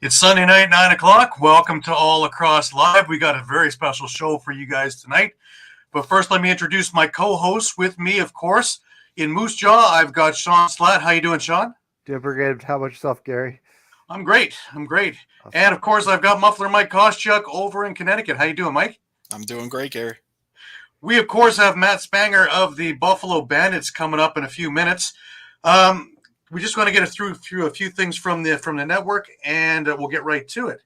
It's Sunday night, 9 o'clock. Welcome to All Lacrosse Live. We got a very special show for you guys tonight. But first, let me introduce my co-host with me, of course. In Moose Jaw, I've got Shawn Slaght. How you doing, Shawn? Doing pretty good. How about yourself, Gary? I'm great. Awesome. And, of course, I've got Muffler Mike Kostiuk over in Connecticut. How you doing, Mike? I'm doing great, Gary. We, of course, have Matt Spanger of the Buffalo Bandits coming up in a few minutes. We just want to get through a few things from the network, and we'll get right to it.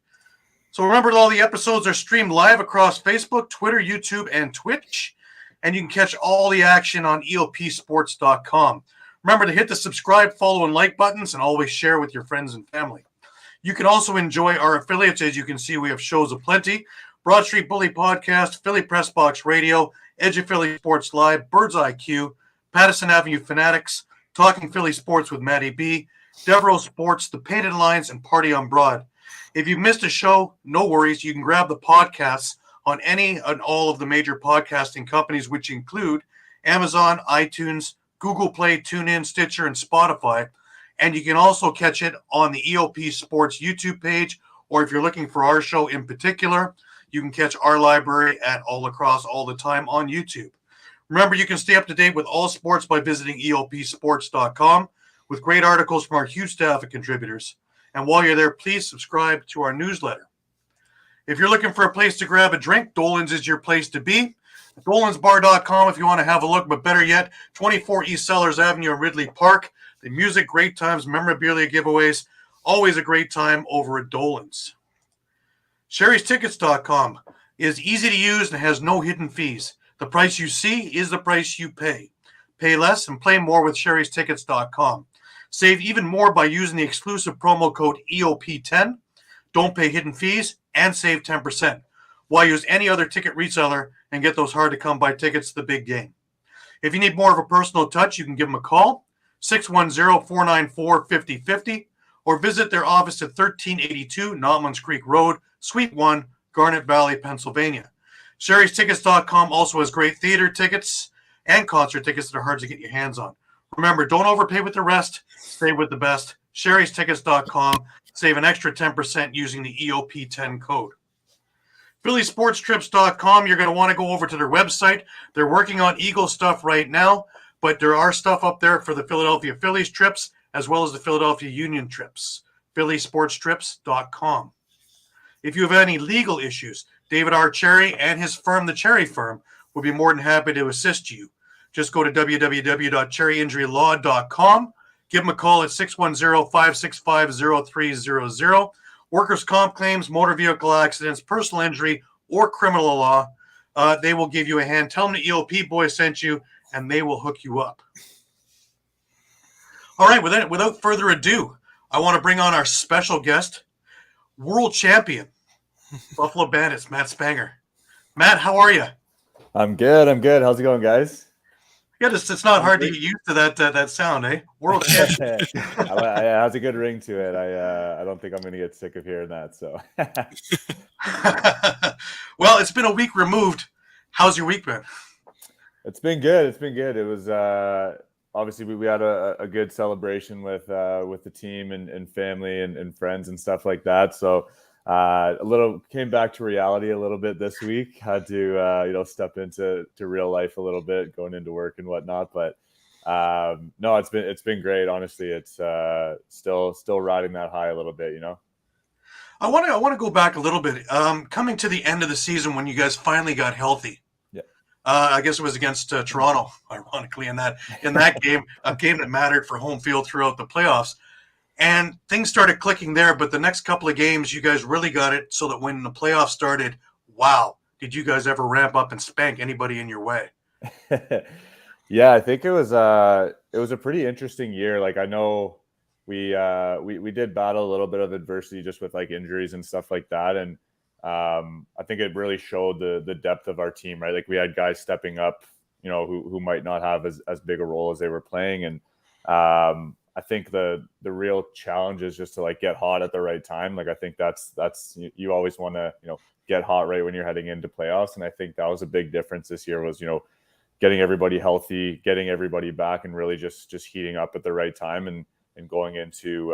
So remember, all the episodes are streamed live across Facebook, Twitter, YouTube, and Twitch, and you can catch all the action on EOPsports.com. Remember to hit the subscribe, follow, and like buttons, and always share with your friends and family. You can also enjoy our affiliates. As you can see, we have shows aplenty. Broad Street Bully Podcast, Philly Press Box Radio, Edge of Philly Sports Live, Bird's Eye Q, Patterson Avenue Fanatics, Talking Philly Sports with Matty B, Devereaux Sports, The Painted Lines, and Party on Broad. If you've missed a show, no worries. You can grab the podcasts on any and all of the major podcasting companies, which include Amazon, iTunes, Google Play, TuneIn, Stitcher, and Spotify. And you can also catch it on the EOP Sports YouTube page, or if you're looking for our show in particular, you can catch our library at All Lacrosse All the Time on YouTube. Remember, you can stay up to date with all sports by visiting EOPsports.com with great articles from our huge staff of contributors. And while you're there, please subscribe to our newsletter. If you're looking for a place to grab a drink, Dolan's is your place to be. DolansBar.com if you want to have a look, but better yet, 24 East Sellers Avenue in Ridley Park. The music, great times, memorabilia giveaways, always a great time over at Dolan's. Sherry'sTickets.com is easy to use and has no hidden fees. The price you see is the price you pay. Pay less and play more with Sherry'sTickets.com. Save even more by using the exclusive promo code EOP10. Don't pay hidden fees and save 10%. Why use any other ticket reseller and get those hard-to-come-by tickets to the big game? If you need more of a personal touch, you can give them a call, 610-494-5050, or visit their office at 1382 Notmans Creek Road, Suite 1, Garnet Valley, Pennsylvania. Sherry'sTickets.com also has great theater tickets and concert tickets that are hard to get your hands on. Remember, don't overpay with the rest. Stay with the best. Sherry'sTickets.com. Save an extra 10% using the EOP10 code. PhillySportsTrips.com. You're going to want to go over to their website. They're working on Eagle stuff right now, but there are stuff up there for the Philadelphia Phillies trips as well as the Philadelphia Union trips. PhillySportsTrips.com. If you have any legal issues, David R. Cherry and his firm, The Cherry Firm, will be more than happy to assist you. Just go to www.cherryinjurylaw.com. Give them a call at 610-565-0300. Workers' comp claims, motor vehicle accidents, personal injury, or criminal law. They will give you a hand. Tell them the EOP boy sent you, and they will hook you up. All right, without further ado, I want to bring on our special guest, world champion, Buffalo Bandits, Matt Spanger. Matt, how are you? I'm good. How's it going, guys? Yeah, it's not hard to get used to that sound, eh? World champion. It has a good ring to it. I don't think I'm going to get sick of hearing that. So, well, it's been a week removed. How's your week been? It's been good. It was obviously we had a good celebration with the team and family and friends and stuff like that. So. A little came back to reality a little bit this week. Had to step into real life a little bit, going into work and whatnot. But no, it's been great. Honestly, it's still riding that high a little bit. I want to go back a little bit. Coming to the end of the season when you guys finally got healthy. Yeah. I guess it was against Toronto, ironically, in that game, a game that mattered for home field throughout the playoffs. And things started clicking there, but the next couple of games, you guys really got it so that when the playoffs started, wow, did you guys ever ramp up and spank anybody in your way? Yeah, I think it was a pretty interesting year. Like I know we did battle a little bit of adversity just with like injuries and stuff like that, and I think it really showed the depth of our team, right? Like we had guys stepping up, who might not have as big a role as they were playing, and I think the real challenge is just to like get hot at the right time. Like I think that's you always want to get hot right when you're heading into playoffs, and I think that was a big difference this year was getting everybody healthy, getting everybody back, and really just heating up at the right time. And going into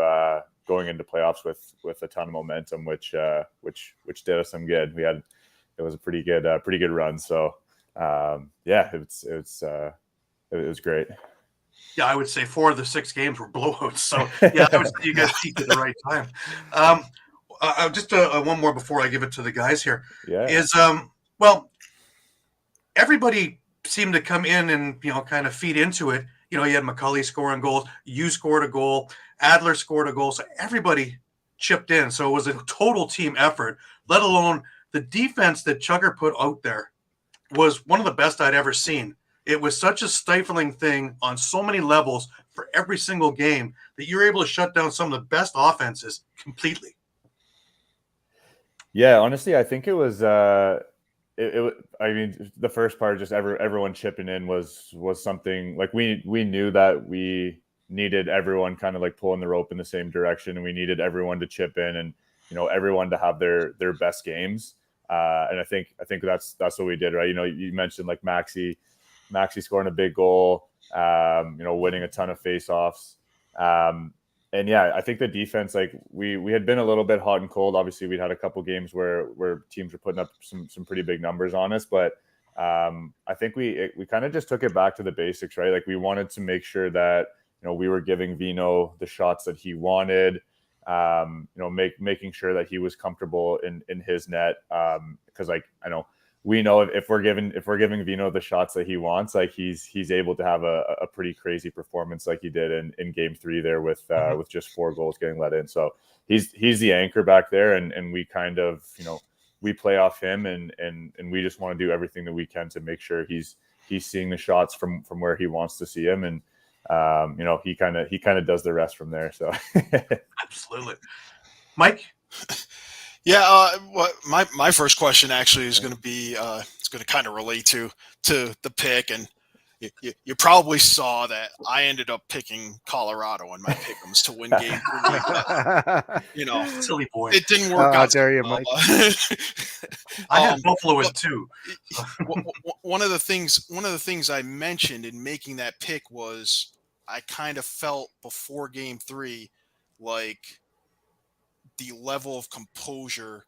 playoffs with a ton of momentum, which did us some good. It was a pretty good run. So it was great. Yeah, I would say 4 of the 6 games were blowouts. So yeah, I would say you guys peaked at the right time. Just one more before I give it to the guys here. Yeah. Is well, everybody seemed to come in and kind of feed into it. You had McCulley scoring goals. You scored a goal. Adler scored a goal. So everybody chipped in. So it was a total team effort. Let alone the defense that Chugger put out there was one of the best I'd ever seen. It was such a stifling thing on so many levels for every single game that you were able to shut down some of the best offenses completely. Yeah, honestly, I think it was. I mean, the first part, just everyone chipping in was something like we knew that we needed everyone kind of like pulling the rope in the same direction, and we needed everyone to chip in, and everyone to have their best games. And I think that's what we did, right? You mentioned like Maxi scoring a big goal, winning a ton of faceoffs. And yeah, I think the defense, like we had been a little bit hot and cold. Obviously, we'd had a couple games where teams were putting up some pretty big numbers on us, but I think we kind of just took it back to the basics, right? Like we wanted to make sure that we were giving Vino the shots that he wanted, making sure that he was comfortable in his net, because like I know. We know if we're giving Vino the shots that he wants, like he's able to have a pretty crazy performance like he did in game 3 there with just 4 goals getting let in. So he's the anchor back there, and we kind of we play off him, and we just want to do everything that we can to make sure he's seeing the shots from where he wants to see him, and he kind of does the rest from there. So Absolutely, Mike. Yeah, my first question actually is going to be it's going to kind of relate to the pick, and you probably saw that I ended up picking Colorado in my pick'ems to win game 3. But, Silly boy, it didn't work out. Dare you, Mike? I had Buffalo as 2. One of the things I mentioned in making that pick was I kind of felt before game 3 like the level of composure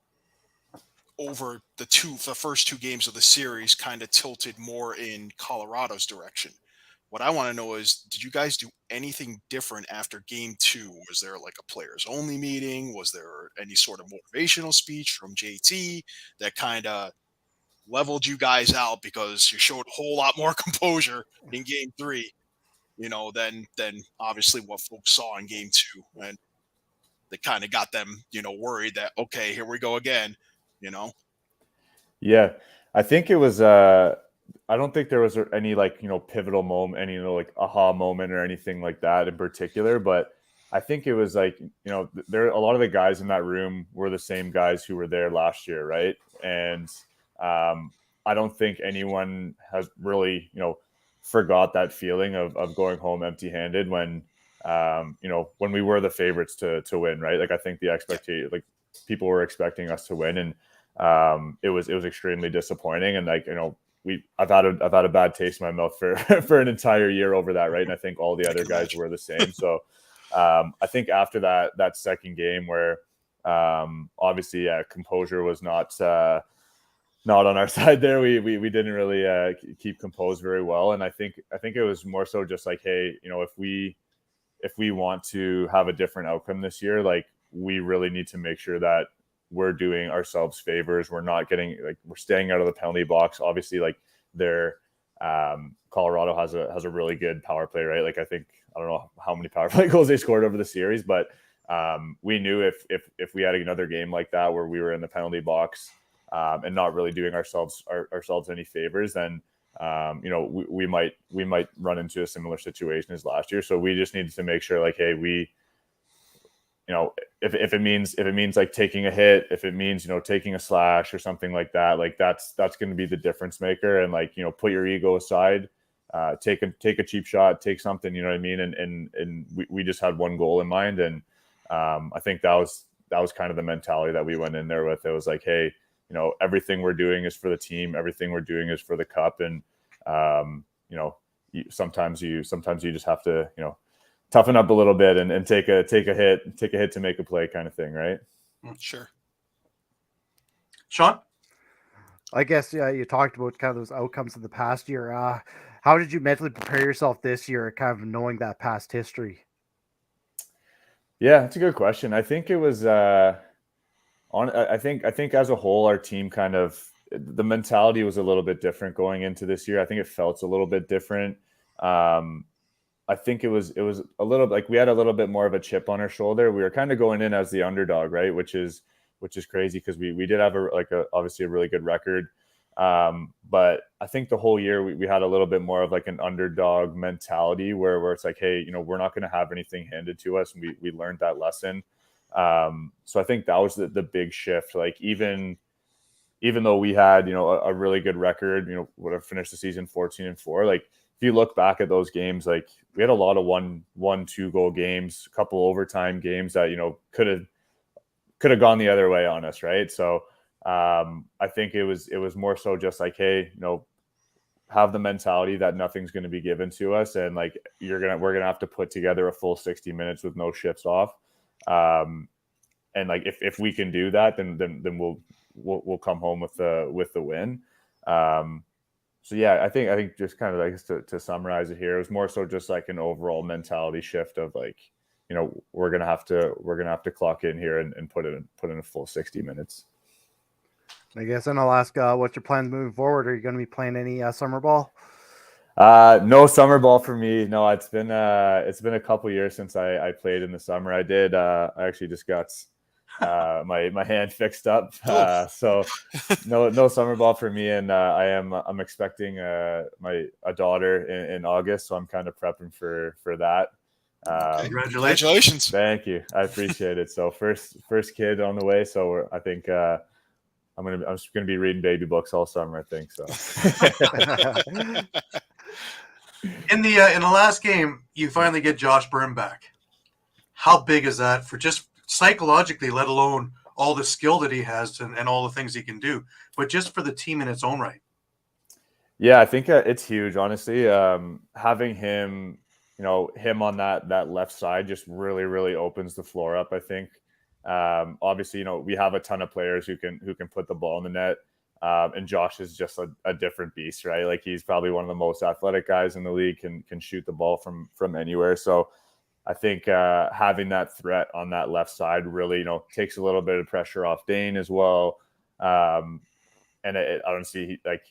over the first 2 games of the series kind of tilted more in Colorado's direction. What I want to know is, did you guys do anything different after game 2? Was there like a players only meeting? Was there any sort of motivational speech from JT that kind of leveled you guys out because you showed a whole lot more composure in game 3, than obviously what folks saw in game 2? And that kind of got them, worried that, okay, here we go again, Yeah, I think it was. I don't think there was any like pivotal moment, any like aha moment or anything like that in particular. But I think it was like there a lot of the guys in that room were the same guys who were there last year, right? And I don't think anyone has really forgot that feeling of going home empty-handed when when we were the favorites to win, right? Like I think the expectation, like people were expecting us to win, and it was extremely disappointing. And like I've had a bad taste in my mouth for an entire year over that, right? And I think all the other guys were the same. So I think after that second game where obviously composure was not on our side there, we didn't really keep composed very well. And I think it was more so just like, hey, if we want to have a different outcome this year, like we really need to make sure that we're doing ourselves favors. We're not getting we're staying out of the penalty box. Obviously, like Colorado has a really good power play, right? Like I don't know how many power play goals they scored over the series, but we knew if we had another game like that where we were in the penalty box and not really doing ourselves any favors, then we might run into a similar situation as last year. So we just needed to make sure, like, hey, we, if it means like taking a hit, if it means taking a slash or something like that, like that's going to be the difference maker. And like put your ego aside, take a cheap shot, take something, you know what I mean. And we just had one goal in mind, and I think that was kind of the mentality that we went in there with. It was like, hey, everything we're doing is for the team. Everything we're doing is for the cup. And, sometimes you just have to, toughen up a little bit and take a hit to make a play kind of thing, right? Sure. Shawn? I guess you talked about kind of those outcomes in the past year. How did you mentally prepare yourself this year, kind of knowing that past history? Yeah, that's a good question. I think it was I think as a whole, our team kind of, the mentality was a little bit different going into this year. I think it felt a little bit different. I think it was a little, like, we had a little bit more of a chip on our shoulder. We were kind of going in as the underdog, right? Which is crazy because we did have obviously a really good record. But I think the whole year we had a little bit more of like an underdog mentality where it's like, hey, we're not going to have anything handed to us. And we learned that lesson. So I think that was the big shift. Like, even though we had, a really good record, would have finished the season 14-4. Like, if you look back at those games, like, we had a lot of 1-2 goal games, a couple overtime games that, could have gone the other way on us. Right. So, I think it was more so just like, hey, have the mentality that nothing's going to be given to us. And like, we're going to have to put together a full 60 minutes with no shifts off. And like, if we can do that, then we'll come home with the win. So yeah, I think just kind of like to summarize it here, it was more so just like an overall mentality shift of like, we're gonna have to clock in here and put in a full 60 minutes. I guess, and I'll ask, what's your plans moving forward? Are you going to be playing any summer ball? No summer ball for me. No, it's been a couple years since I played in the summer. I did. I actually just got my hand fixed up. So no summer ball for me. And I'm expecting a daughter in August. So I'm kind of prepping for that. Congratulations. Thank you. I appreciate it. So first kid on the way. So I think I'm just gonna be reading baby books all summer, I think. So in the last game, you finally get Josh Byrne back. How big is that for just psychologically, let alone all the skill that he has and all the things he can do, but just for the team in its own right? Yeah, I think it's huge, honestly. Having him, him on that left side just really, really opens the floor up, I think. Obviously, we have a ton of players who can put the ball in the net. And Josh is just a different beast, right? Like, he's probably one of the most athletic guys in the league, can shoot the ball from anywhere. So I think having that threat on that left side really, takes a little bit of pressure off Dane as well. And I don't see, like,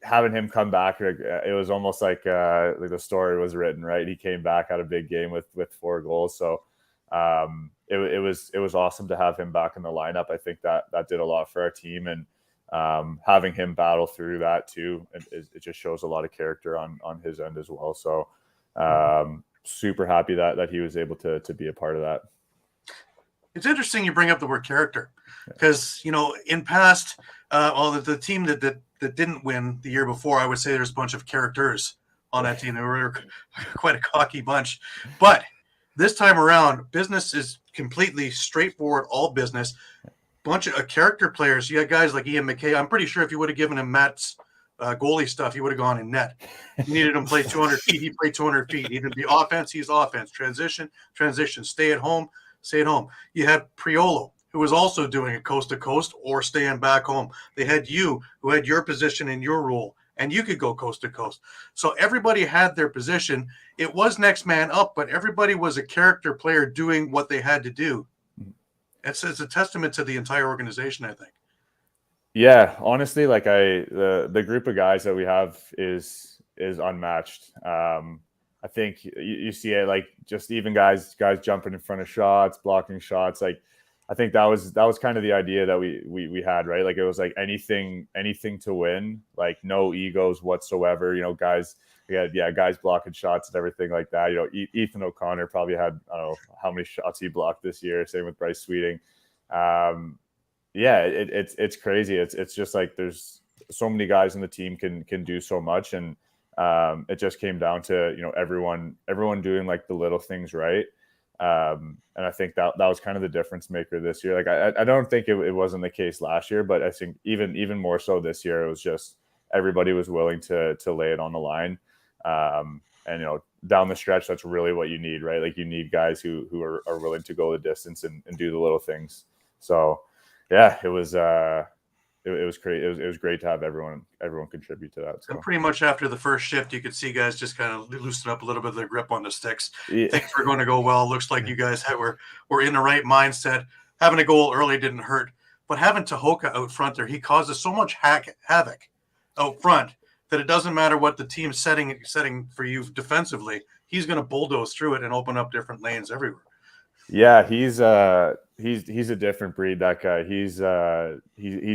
having him come back, it was almost like the story was written, right? He came back, had a big game with 4 goals. So it was awesome to have him back in the lineup. I think that did a lot for our team, and having him battle through that too, it just shows a lot of character on his end as well. So super happy that he was able to be a part of that. It's interesting you bring up the word character, because in past, the team that didn't win the year before, I would say there's a bunch of characters on that team. They were quite a cocky bunch, but this time around, business is completely straightforward, all business. Bunch of character players. You got guys like Ian McKay. I'm pretty sure if you would have given him Matt's goalie stuff, he would have gone in net. You needed him to play 200 feet. He played 200 feet. He needed to be offense. He's offense. Transition. Stay at home. You had Priolo, who was also doing it coast to coast or staying back home. They had you, who had your position and your role, and you could go coast to coast. So everybody had their position. It was next man up, but everybody was a character player doing what they had to do. It's a testament to the entire organization, I think. Yeah, honestly, like, the group of guys that we have is unmatched. I think you see it, like, just even guys jumping in front of shots, blocking shots. Like, I think that was kind of the idea that we had, right? Like, it was like anything to win, like, no egos whatsoever. Guys blocking shots and everything like that. Ethan O'Connor probably had, I don't know how many shots he blocked this year. Same with Bryce Sweeting. It's crazy. It's just like there's so many guys in the team can do so much, and it just came down to everyone doing like the little things right. And I think that was kind of the difference maker this year. Like, I don't think it wasn't the case last year, but I think even more so this year, it was just everybody was willing to lay it on the line. and down the stretch, that's really what you need, right? Like you need guys who are willing to go the distance and do the little things. So yeah, it was great. It was great to have everyone contribute to that. So. And pretty much after the first shift, you could see guys just kind of loosen up a little bit of their grip on the sticks. Yeah. Things were going to go well. Looks like you guys were in the right mindset. Having a goal early didn't hurt, but having Tehoka out front there, he causes so much havoc out front that it doesn't matter what the team's setting for you defensively. He's going to bulldoze through it and open up different lanes everywhere. Yeah, he's a different breed. That guy. He's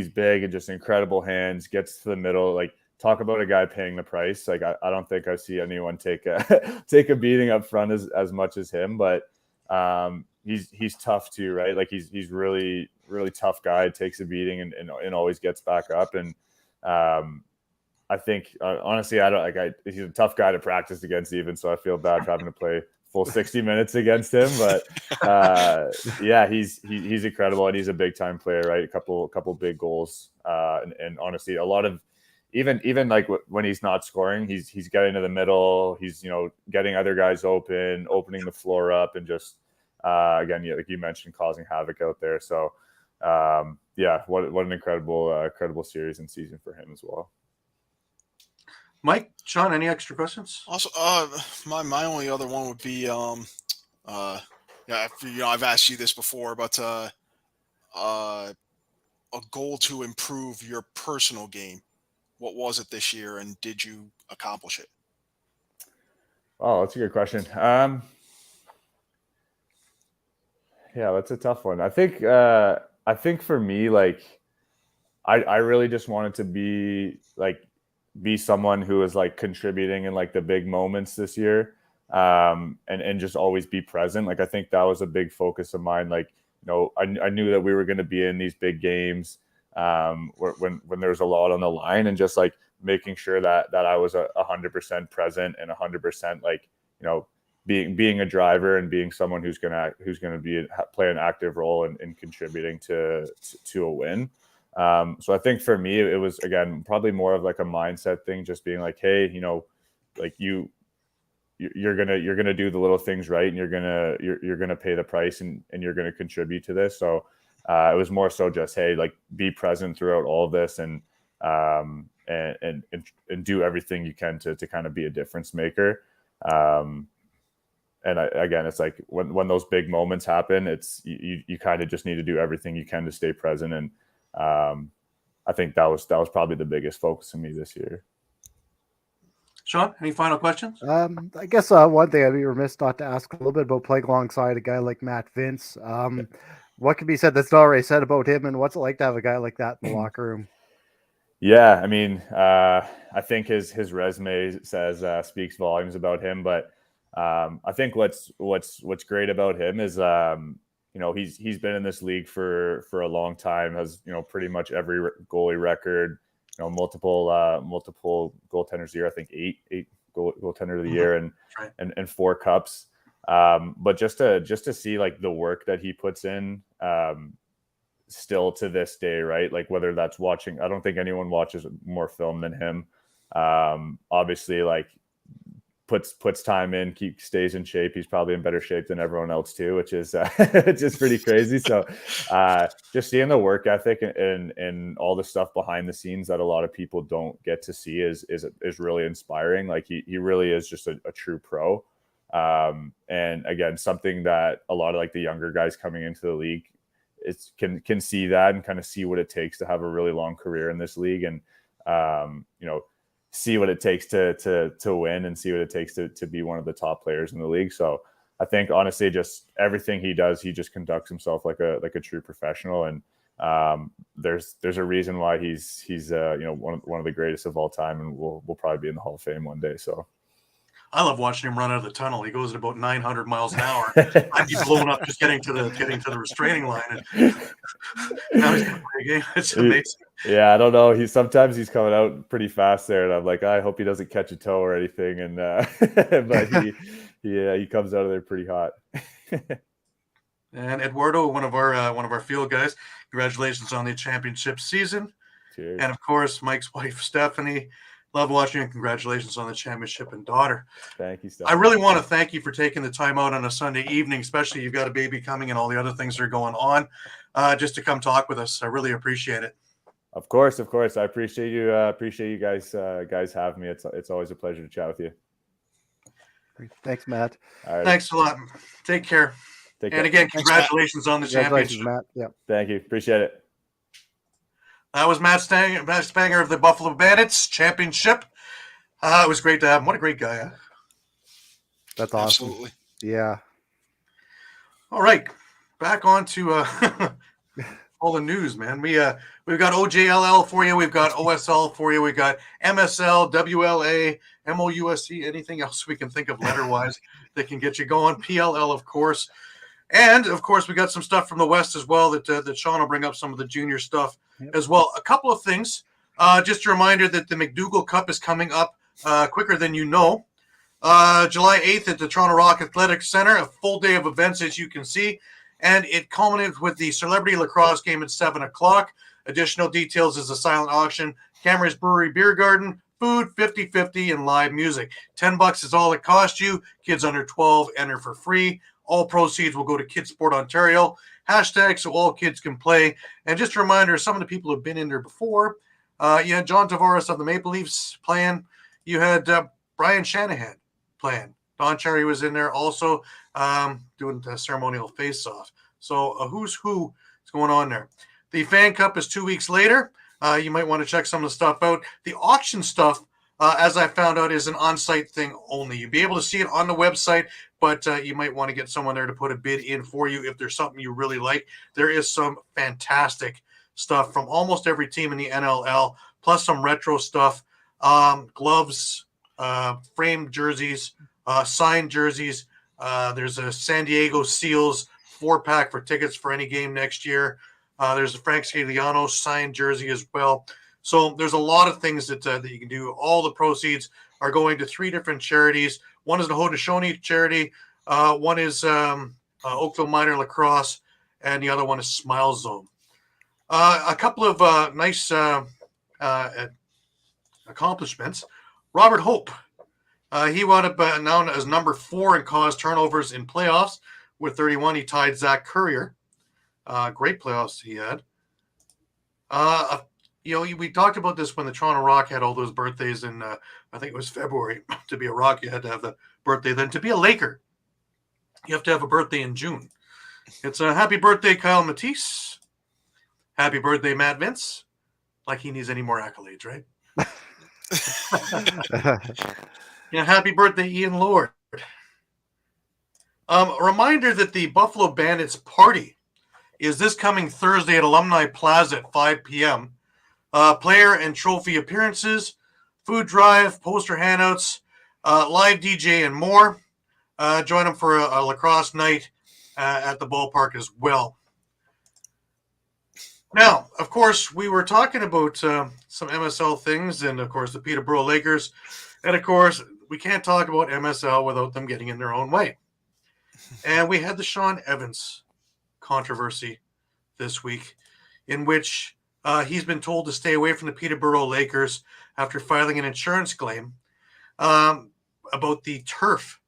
big and just incredible hands. Gets to the middle. Like, talk about a guy paying the price. Like, I don't think I see anyone take a beating up front as much as him. But he's tough too, right? Like he's really tough guy. Takes a beating and always gets back up. And I think honestly, he's a tough guy to practice against even. So I feel bad for having to play full 60 minutes against him, but yeah, he's incredible, and he's a big time player, right? A couple big goals, and honestly, a lot of even like when he's not scoring, he's getting to the middle, he's getting other guys opening the floor up, and just again, like you mentioned, causing havoc out there. So yeah, what an incredible series and season for him as well. Mike, Shawn, any extra questions? Also, my only other one would be, I've asked you this before, but a goal to improve your personal game. What was it this year, and did you accomplish it? Oh, that's a good question. Yeah, that's a tough one. I think for me, like, I really just wanted to be someone who is like contributing in like the big moments this year, and just always be present. Like, I think that was a big focus of mine. Like, I knew that we were going to be in these big games, when there's a lot on the line, and just like making sure that I was 100% present and 100% like, being a driver and being someone who's gonna play an active role in contributing to a win. So I think for me, it was, again, probably more of like a mindset thing, just being like, hey, like you're gonna do the little things right, and you're gonna pay the price, and you're gonna contribute to this. So it was more so just, hey, like, be present throughout all of this, and do everything you can to kind of be a difference maker. And again, it's like when those big moments happen, it's you kind of just need to do everything you can to stay present. And I think that was probably the biggest focus of me this year. Shawn, any final questions? I guess one thing I'd be remiss not to ask a little bit about playing alongside a guy like Matt Vince. What can be said that's not already said about him, and what's it like to have a guy like that in the locker room? Yeah, I mean, I think his resume speaks volumes about him, but I think what's great about him is he's been in this league for a long time, has pretty much every goalie record, multiple goaltenders a year. I think eight goaltender of the year, and 4 cups. But just to see like the work that he puts in, still to this day, right? Like, whether that's watching, I don't think anyone watches more film than him. Obviously, like, puts time in, stays in shape. He's probably in better shape than everyone else too, which is just pretty crazy. So just seeing the work ethic and all the stuff behind the scenes that a lot of people don't get to see is really inspiring. Like, he really is just a true pro. And again, something that a lot of like the younger guys coming into the league can see that, and kind of see what it takes to have a really long career in this league, and see what it takes to win, and see what it takes to be one of the top players in the league. So I think, honestly, just everything he does, he just conducts himself like a true professional. And there's a reason why he's one of the greatest of all time, and will probably be in the Hall of Fame one day. So I love watching him run out of the tunnel. He goes at about 900 miles an hour. I'd be blown up just getting to the restraining line. And now he's going to play a game. It's amazing. Yeah, I don't know. Sometimes he's coming out pretty fast there, and I'm like, I hope he doesn't catch a toe or anything. And but he comes out of there pretty hot. And Eduardo, one of our field guys, congratulations on the championship season. Cheers. And of course, Mike's wife Stephanie. Love watching you, and congratulations on the championship and daughter. Thank you, Steph. I really want to thank you for taking the time out on a Sunday evening, especially you've got a baby coming and all the other things that are going on, just to come talk with us. I really appreciate it. Of course. I appreciate you. Appreciate you guys having me. It's always a pleasure to chat with you. Thanks, Matt. All right. Thanks a lot. Take care. Take And care. again, Thanks, congratulations on the Congratulations, championship. Matt. Yeah. Thank you. Appreciate it. That was Matt Spanger of the Buffalo Bandits championship. It was great to have him. What a great guy. Huh? That's awesome. Absolutely. Yeah. All right. Back on to all the news, man. We've got OJLL for you. We've got OSL for you. We've got MSL, WLA, MOUSC, anything else we can think of letter-wise that can get you going. PLL, of course. And, of course, we got some stuff from the West as well that Shawn will bring up some of the junior stuff as well. A couple of things. Just a reminder that the McDougall Cup is coming up quicker than you know. July 8th at the Toronto Rock Athletic Center, a full day of events, as you can see. And it culminates with the Celebrity Lacrosse game at 7 o'clock. Additional details is a silent auction, Cameras Brewery Beer Garden, food 50-50, and live music. $10 is all it costs you. Kids under 12 enter for free. All proceeds will go to Kids Sport Ontario. Hashtag so all kids can play. And just a reminder, some of the people who have been in there before, you had John Tavares of the Maple Leafs playing. You had Brian Shanahan playing. Don Cherry was in there also doing the ceremonial face-off. So who's who is going on there. The Fan Cup is 2 weeks later. You might want to check some of the stuff out. The auction stuff, as I found out, is an on-site thing only. You'll be able to see it on the website, but you might want to get someone there to put a bid in for you if there's something you really like. There is some fantastic stuff from almost every team in the NLL, plus some retro stuff, gloves, framed jerseys, signed jerseys. There's a San Diego Seals 4-pack for tickets for any game next year. There's a Frank Scaliano signed jersey as well. So there's a lot of things that you can do. All the proceeds are going to 3 different charities. One is the Haudenosaunee charity. One is Oakville Minor Lacrosse, and the other one is Smile Zone. A couple of nice accomplishments. Robert Hope. He wound up known as number 4 in caused turnovers in playoffs with 31. He tied Zach Currier. Great playoffs he had. We talked about this when the Toronto Rock had all those birthdays in, I think it was February. To be a Rock, you had to have the birthday then. To be a Laker, you have to have a birthday in June. It's a happy birthday, Kyle Matisse. Happy birthday, Matt Vince. Like he needs any more accolades, right? Happy birthday, Ian Lord. A reminder that the Buffalo Bandits party is this coming Thursday at Alumni Plaza at 5 p.m. Player and trophy appearances, food drive, poster handouts, live DJ, and more. Join them for a lacrosse night at the ballpark as well. Now, of course, we were talking about some MSL things and, of course, the Peterborough Lakers. And, of course, we can't talk about MSL without them getting in their own way. And we had the Sean Evans controversy this week in which he's been told to stay away from the Peterborough Lakers after filing an insurance claim about the turf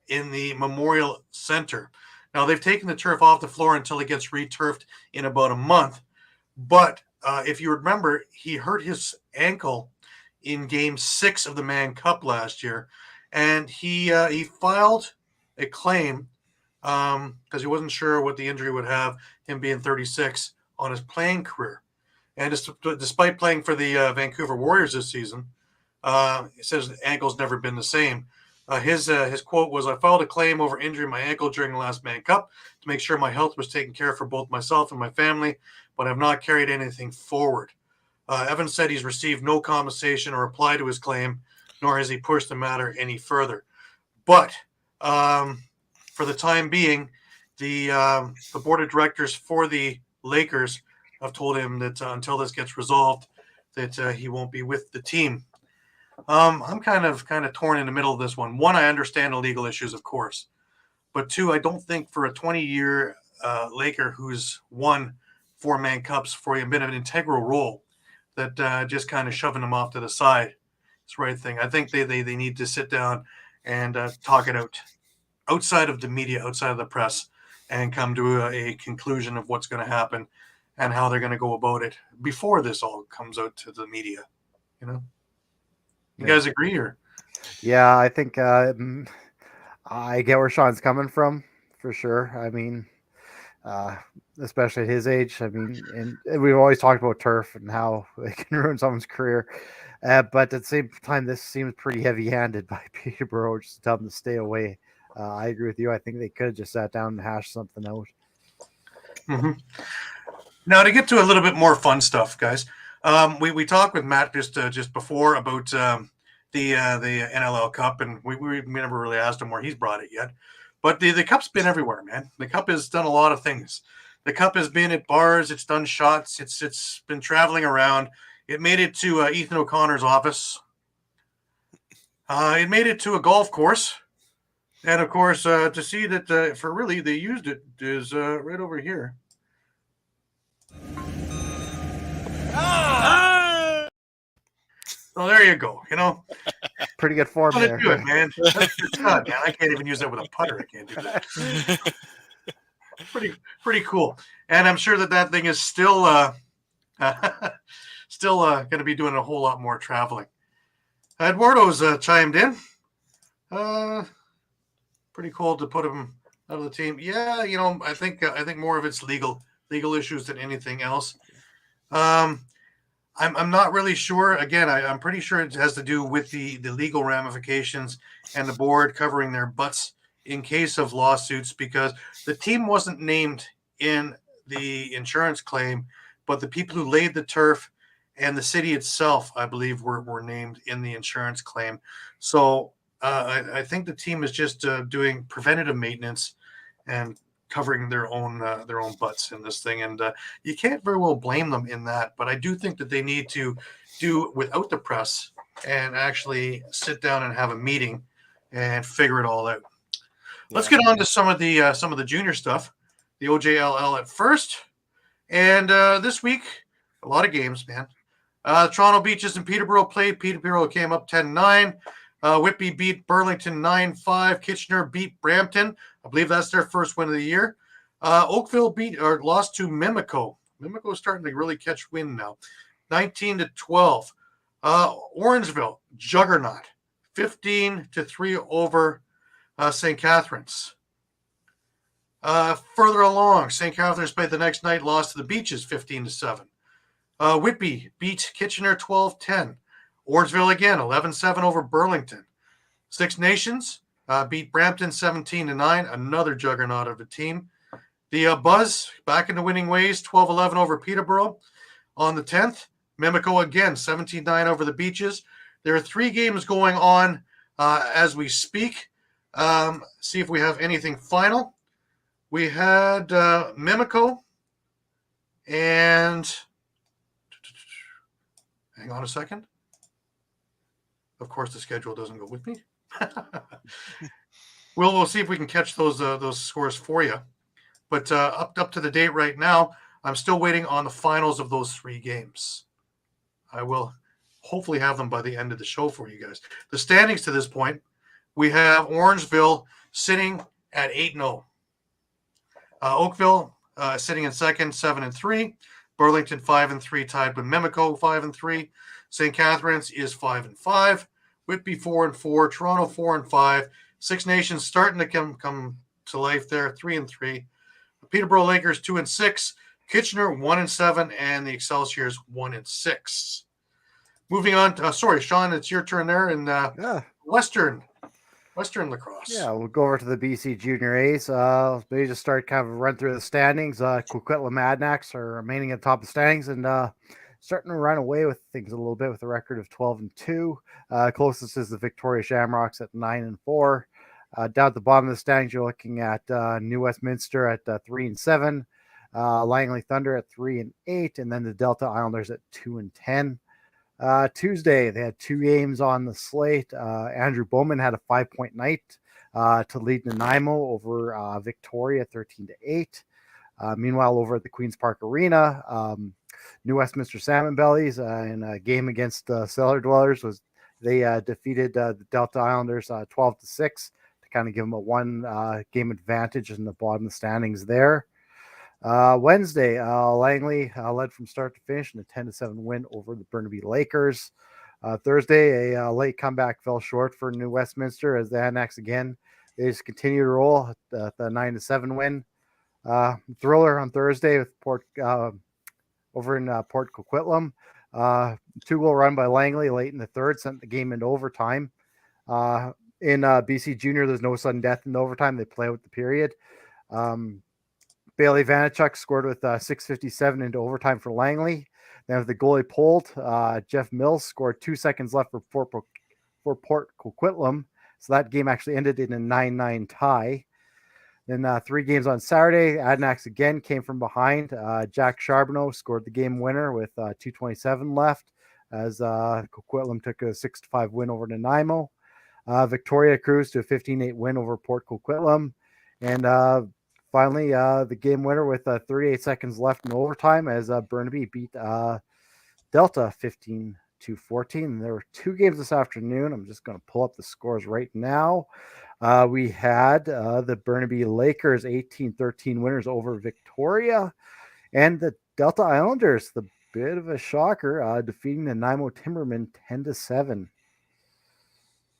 in the Memorial Center. Now, they've taken the turf off the floor until it gets returfed in about a month. But if you remember, he hurt his ankle in Game 6 of the Mann Cup last year. And he filed a claim because he wasn't sure what the injury would have, him being 36, on his playing career. And despite playing for the Vancouver Warriors this season, he says the ankle's never been the same. His quote was, "I filed a claim over injuring my ankle during the last Mann Cup to make sure my health was taken care of for both myself and my family, but I've not carried anything forward." Evans said he's received no compensation or reply to his claim, nor has he pushed the matter any further. But for the time being, the board of directors for the Lakers have told him that until this gets resolved, that he won't be with the team. I'm kind of torn in the middle of this one. One, I understand the legal issues, of course. But two, I don't think for a 20-year Laker who's won 4 Mann Cups for him, been an integral role, that just kind of shoving him off to the side It's the right thing. I think they need to sit down and talk it out outside of the media, outside of the press, and come to a conclusion of what's going to happen and how they're going to go about it before this all comes out to the media. You guys agree, or? Yeah, I think I get where Sean's coming from for sure. I mean, especially at his age. I mean, and we've always talked about turf and how it can ruin someone's career. But at the same time, this seems pretty heavy-handed by Peterborough just to tell them to stay away. I agree with you. I think they could have just sat down and hashed something out. Mm-hmm. Now, to get to a little bit more fun stuff, guys, we talked with Matt just before about the NLL Cup, and we never really asked him where he's brought it yet. But the Cup's been everywhere, man. The Cup has done a lot of things. The Cup has been at bars. It's done shots. It's been traveling around. It made it to Ethan O'Connor's office. It made it to a golf course. And, of course, to see that for really they used it is right over here. So there you go. Pretty good form there. Do it, man. That's good shot, man. I can't even use that with a putter. I can't do that. Pretty cool. And I'm sure that thing is still going to be doing a whole lot more traveling. Eduardo's chimed in. Pretty cool to put him out of the team. Yeah, I think more of it's legal issues than anything else. I'm not really sure. Again, I'm pretty sure it has to do with the legal ramifications and the board covering their butts in case of lawsuits, because the team wasn't named in the insurance claim, but the people who laid the turf and the city itself, I believe, were named in the insurance claim. So I think the team is just doing preventative maintenance and covering their own butts in this thing, and you can't very well blame them in that. But I do think that they need to do without the press and actually sit down and have a meeting and figure it all out. Yeah. Let's get on to some of the junior stuff. The OJLL at first, and this week a lot of games, man. Toronto Beaches and Peterborough played. Peterborough came up 10-9. Whitby beat Burlington 9-5. Kitchener beat Brampton. I believe that's their first win of the year. Oakville lost to Mimico. Mimico is starting to really catch wind now. 19-12. Orangeville, juggernaut. 15-3 over St. Catharines. Further along, St. Catharines played the next night, lost to the Beaches 15-7. Whitby beat Kitchener 12-10. Orangeville again, 11-7 over Burlington. Six Nations beat Brampton 17-9, another juggernaut of a team. The Buzz back into winning ways, 12-11 over Peterborough. On the 10th, Mimico again, 17-9 over the Beaches. There are 3 games going on as we speak. See if we have anything final. We had Mimico and hang on a second. Of course, the schedule doesn't go with me. We'll see if we can catch those scores for you. But up to the date right now, I'm still waiting on the finals of those 3 games. I will hopefully have them by the end of the show for you guys. The standings to this point, we have Orangeville sitting at 8-0. Oakville sitting in second, 7-3. Burlington 5-3, tied with Mimico 5-3. St. Catharines is 5-5. Whitby 4-4. Toronto 4-5. Six Nations starting to come to life there, 3-3. Peterborough Lakers 2-6. Kitchener 1-7, and the Excelsiors 1-6. Moving on, sorry, Sean, it's your turn there in Western Lacrosse. Yeah, we'll go over to the BC Junior A's. Maybe just start kind of run through the standings. Coquitlam Madnax are remaining at the top of the standings and starting to run away with things a little bit with a record of 12-2. Closest is the Victoria Shamrocks at 9-4. Down at the bottom of the standings, you're looking at New Westminster at 3-7, Langley Thunder at 3-8, and then the Delta Islanders at 2-10. Tuesday, they had 2 games on the slate. Andrew Bowman had a 5-point night to lead Nanaimo over Victoria 13-8. Meanwhile, over at the Queen's Park Arena, New Westminster Salmon Bellies in a game against Cellar Dwellers was They defeated the Delta Islanders 12-6 to kind of give them a one game advantage in the bottom of the standings there. Wednesday, Langley led from start to finish in a 10-7 win over the Burnaby Lakers. Thursday, a late comeback fell short for New Westminster as the Annex again. They just continue to roll at the 9-7 win. Thriller on Thursday with Port over in Port Coquitlam. 2-goal run by Langley late in the third sent the game into overtime. In BC Junior, there's no sudden death in the overtime. They play out the period. Bailey Vanachuk scored with 6:57 into overtime for Langley. Then with the goalie pulled, Jeff Mills scored 2 seconds left for Port Coquitlam. So that game actually ended in a 9-9 tie. Then 3 games on Saturday, Adnax again came from behind. Jack Charbonneau scored the game winner with 2:27 left as Coquitlam took a 6-5 win over Nanaimo. Victoria cruised to a 15-8 win over Port Coquitlam. And finally, the game winner with 38 seconds left in overtime as Burnaby beat Delta 15-14. There were 2 games this afternoon. I'm just going to pull up the scores right now. We had the Burnaby Lakers 18-13 winners over Victoria, and the Delta Islanders, the bit of a shocker, defeating the Nanaimo Timbermen 10-7.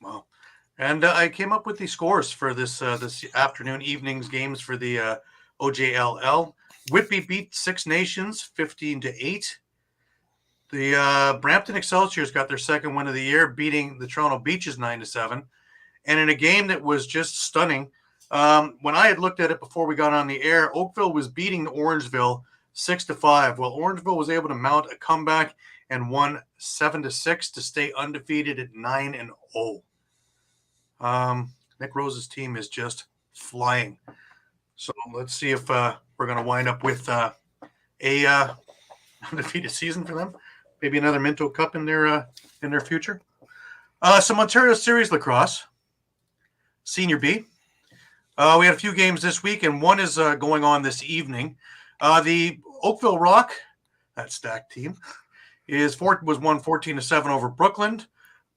Wow. And I came up with the scores for this afternoon, evening's games for the OJLL. Whitby beat Six Nations 15-8. The Brampton Excelsiors got their second win of the year, beating the Toronto Beaches 9-7. And in a game that was just stunning, when I had looked at it before we got on the air, Oakville was beating Orangeville 6-5. Well, Orangeville was able to mount a comeback and won 7-6 to stay undefeated at 9-0. Nick Rose's team is just flying. So let's see if we're going to wind up with a undefeated season for them. Maybe another Minto Cup in their future. Some Ontario Series lacrosse, Senior B. We had a few games this week, and one is going on this evening. The Oakville Rock, that stacked team, was won 14-7 over Brooklyn.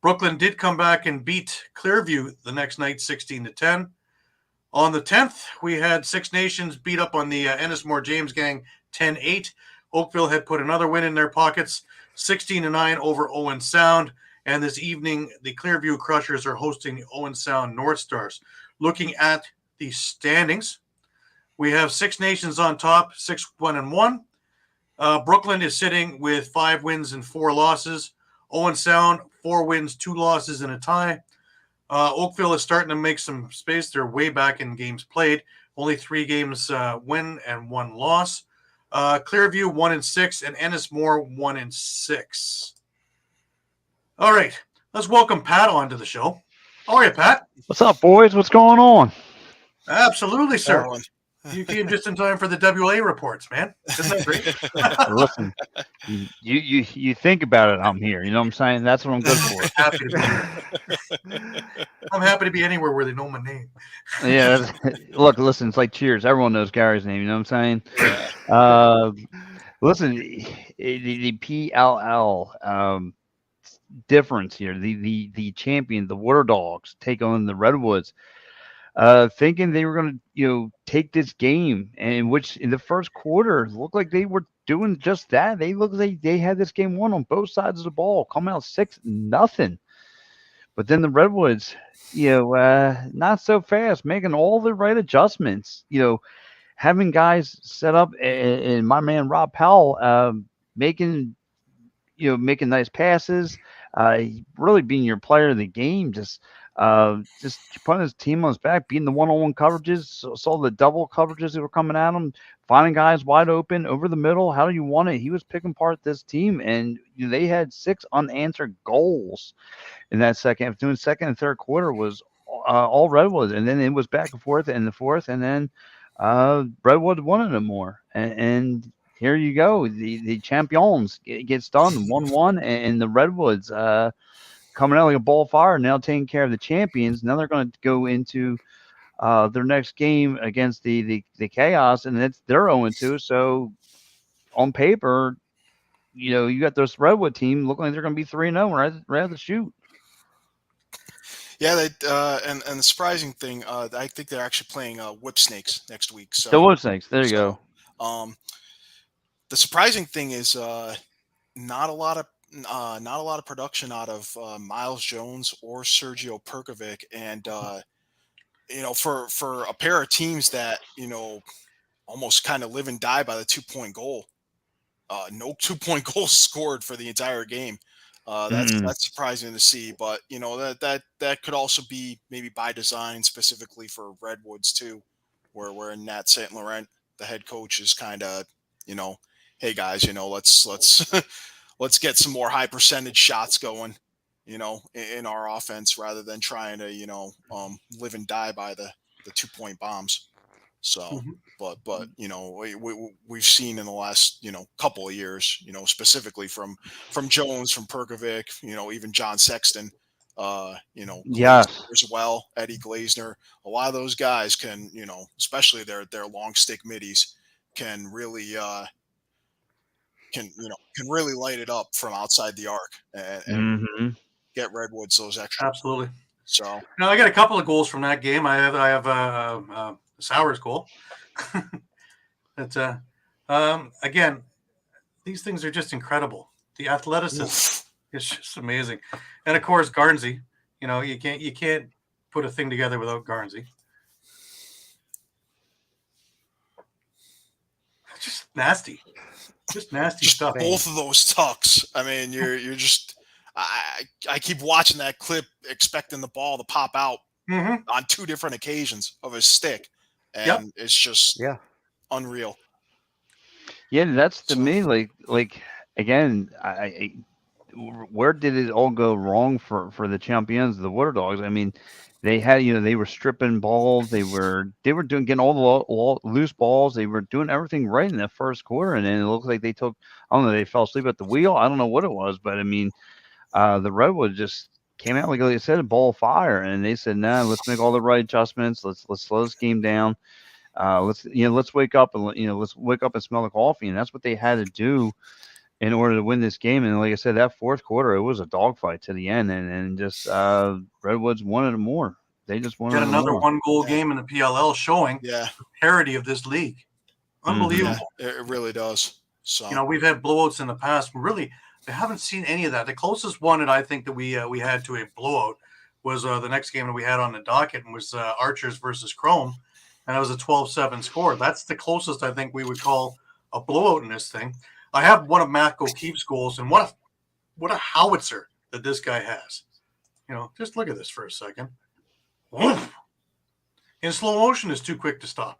Brooklyn did come back and beat Clearview the next night 16-10. On the 10th, we had Six Nations beat up on the Ennismore James Gang 10-8. Oakville had put another win in their pockets, 16-9 over Owen Sound. And this evening, the Clearview Crushers are hosting the Owen Sound North Stars. Looking at the standings, we have Six Nations on top, 6-1-1. Brooklyn is sitting with 5 wins and 4 losses. Owen Sound, 4 wins, 2 losses, and a tie. Oakville is starting to make some space. They're way back in games played. Only 3 games win and 1 loss. Clearview 1-6, and Ennismore 1-6. All right, let's welcome Pat onto the show. How are you, Pat? What's up, boys? What's going on? Absolutely, sir. You came just in time for the WA reports, man. Isn't that great? Listen, you think about it, I'm here. You know what I'm saying? That's what I'm good for. I'm happy to be anywhere where they know my name. Yeah. Look, listen, it's like Cheers. Everyone knows Gary's name. You know what I'm saying? Listen, the PLL difference here. The champion, the Water Dogs, take on the Redwoods. Thinking they were going to, take this game, and which in the first quarter looked like they were doing just that. They looked like they had this game won on both sides of the ball, coming out 6-0. But then the Redwoods, not so fast, making all the right adjustments. Having guys set up, and my man Rob Powell making nice passes, really being your player of the game, just putting his team on his back, beating the one-on-one coverages, saw the double coverages that were coming at him, finding guys wide open over the middle. How do you want it? He was picking apart this team, and they had 6 unanswered goals in that second. Doing second and third quarter was all Redwood, and then it was back and forth in the fourth, and then Redwood wanted it more, and here you go. The champions gets done 1-1, and the Redwoods coming out like a ball of fire, now taking care of the champions. Now they're going to go into their next game against the Chaos, and they're 0-2. So on paper, you got this Redwood team looking like they're going to be 3-0 right out of the shoot. Yeah, they and the surprising thing, I think they're actually playing Whip Snakes next week. So The wood snakes. There you so, go. the surprising thing is not a lot of not a lot of production out of Miles Jones or Sergio Perkovic, and for a pair of teams that almost kind of live and die by the 2-point goal. No 2-point goals scored for the entire game. That's surprising to see, but that could also be maybe by design, specifically for Redwoods too, where in Nat Saint Laurent, the head coach is kind of, hey guys, let's let's get some more high percentage shots going, in our offense rather than trying to live and die by the 2-point bombs. So, but we've seen in the last couple of years, Mm-hmm. from Jones, from Perkovic, even John Sexton, Glazner Yes. as well, Eddie Glazner. A lot of those guys can, especially their long stick middies, can really can really light it up from outside the arc and Mm-hmm. get Redwoods those extra. Absolutely. So Now I got a couple of goals from that game. I have Sowers goal. But again, these things are just incredible. The athleticism is just amazing, and of course Garnsey. You can't put a thing together without Garnsey. Just nasty stuff. both of those tucks. I mean, you're just. I keep watching that clip, expecting the ball to pop out on 2 different occasions of his stick, and it's just unreal. Yeah, that's to me like again, where did it all go wrong for the champions, the Water Dogs? I mean, they had they were stripping balls, they were getting all the loose balls, they were doing everything right in that first quarter, and then it looked like they took, I don't know, they fell asleep at the wheel. I don't know what it was, but I mean, the Redwood just came out like I said, a ball of fire, and they said, "Nah, let's make all the right adjustments. Let's slow this game down. Let's wake up and let's wake up and smell the coffee." And that's what they had to do in order to win this game. And like I said, that fourth quarter, it was a dogfight to the end, and just Redwoods wanted it more. They just wanted another more. 1-goal game in the PLL, showing the parity of this league. Unbelievable. It really does. So we've had blowouts in the past. Really, I haven't seen any of that. The closest one that I think that we had to a blowout was the next game that we had on the docket, and was Archers versus Chrome, and it was a 12-7 score. That's the closest I think we would call a blowout in this thing. I have one of Matt O'Keefe's goals, and what a howitzer that this guy has. Just look at this for a second. Woof. In slow motion is too quick to stop.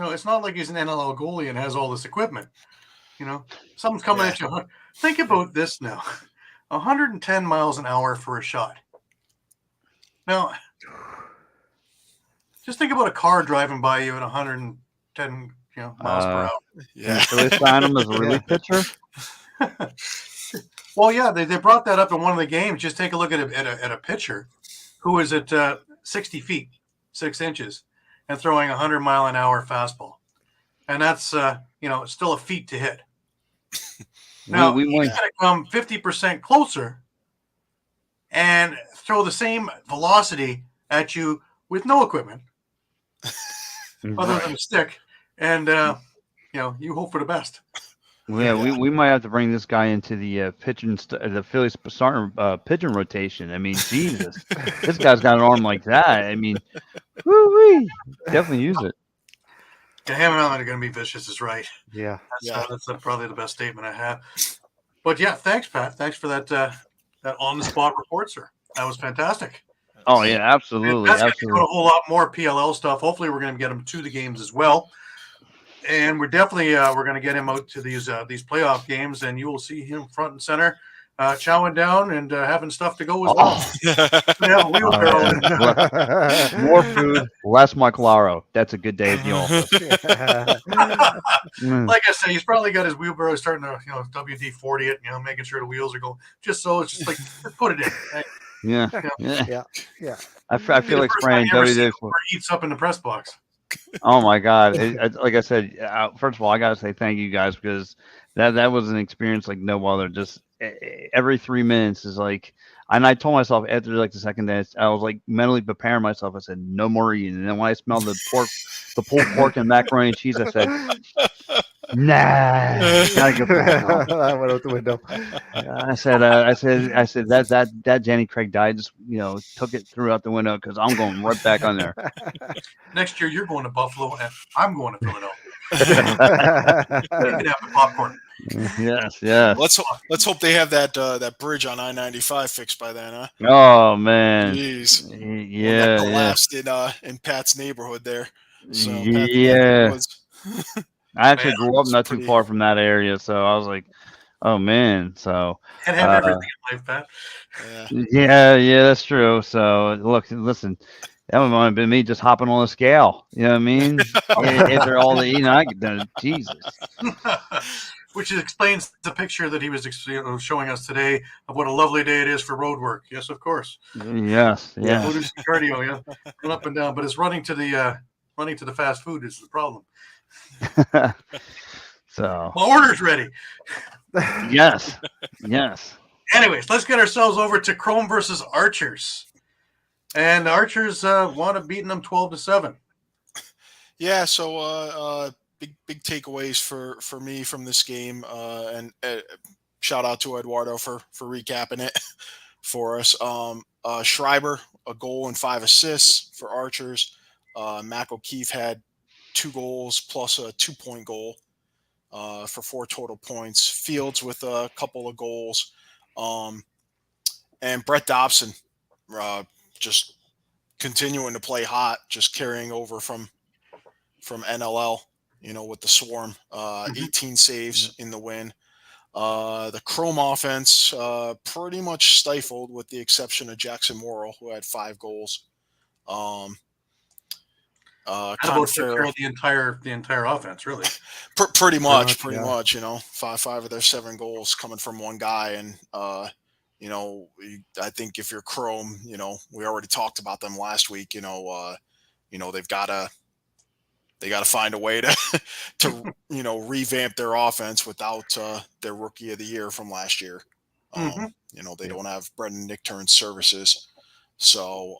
It's not like he's an NLL goalie and has all this equipment. Someone's coming at you. Think about this now. 110 miles an hour for a shot. Now, just think about a car driving by you at 110 miles per hour. Yeah. So they signed him as a relief pitcher? Well, yeah, they brought that up in one of the games. Just take a look at a pitcher who is at 60 feet, 6 inches, and throwing a 100-mile-an-hour fastball. And that's, still a feat to hit. Now, he's going to come 50% closer and throw the same velocity at you with no equipment other than a stick. And, you hope for the best. Yeah, we might have to bring this guy into the the Phillies starting pitching rotation. I mean, Jesus, this guy's got an arm like that. I mean, woo-wee, definitely use it. Yeah, him and I are going to be vicious is right. Yeah. That's probably the best statement I have. But yeah, thanks, Pat. Thanks for that on-the-spot report, sir. That was fantastic. Oh yeah, absolutely. Pat's going to do a whole lot more PLL stuff. Hopefully, we're going to get him to the games as well. And we're definitely we're going to get him out to these playoff games, and you will see him front and center, chowing down and having stuff to go as well. Yeah, more food, less Michaelaro. That's a good day at the office. Like I say, he's probably got his wheelbarrow starting to WD-40 it, making sure the wheels are going. Just so it's just like put it in. Right? Yeah. I feel like spraying WD-40. Eats up in the press box. Oh my God! Like I said, first of all, I gotta say thank you guys, because that was an experience like no other. Just every 3 minutes is like, and I told myself after like the second day, I was like mentally preparing myself. I said no more eating. And then when I smelled the pulled pork and macaroni and cheese, I said, nah, gotta get back home. I went out the window. I said that Jenny Craig died. Just took it threw out the window because I'm going right back on there. Next year, you're going to Buffalo, and I'm going to Philadelphia. You can have the popcorn. Yes. Let's hope they have that bridge on I-95 fixed by then, huh? Oh man. Jeez. Yeah. That collapsed in Pat's neighborhood there. So Yeah. I actually grew up not pretty too far from that area, so I was like, "Oh man!" So And have everything in life, Pat. yeah, that's true. So listen, that would have been me just hopping on a scale. You know what I mean? After all the eating I could do, Jesus. Which explains the picture that he was showing us today of what a lovely day it is for road work. Yes, of course. Yes. We'll do some cardio, run up and down. But it's running to the fast food is the problem. So my order's ready. Yes. Anyways, let's get ourselves over to Chrome versus Archers, and the Archers wound up beating them 12-7. Yeah. So big takeaways for me from this game, and shout out to Eduardo for recapping it for us. Schreiber, a goal and 5 assists for Archers. Mac O'Keefe had 2 goals plus a 2-point goal for 4 total points. Fields with a couple of goals. And Brett Dobson just continuing to play hot, just carrying over from NLL, with the Swarm. 18 saves in the win. The Chrome offense pretty much stifled with the exception of Jackson Morrill, who had 5 goals. The entire offense, really. Pretty much. 5 of their 7 goals coming from one guy, and I think if you're Chrome, we already talked about them last week. They've got to find a way to revamp their offense without their rookie of the year from last year. They don't have Brendan Nichtern's services, so.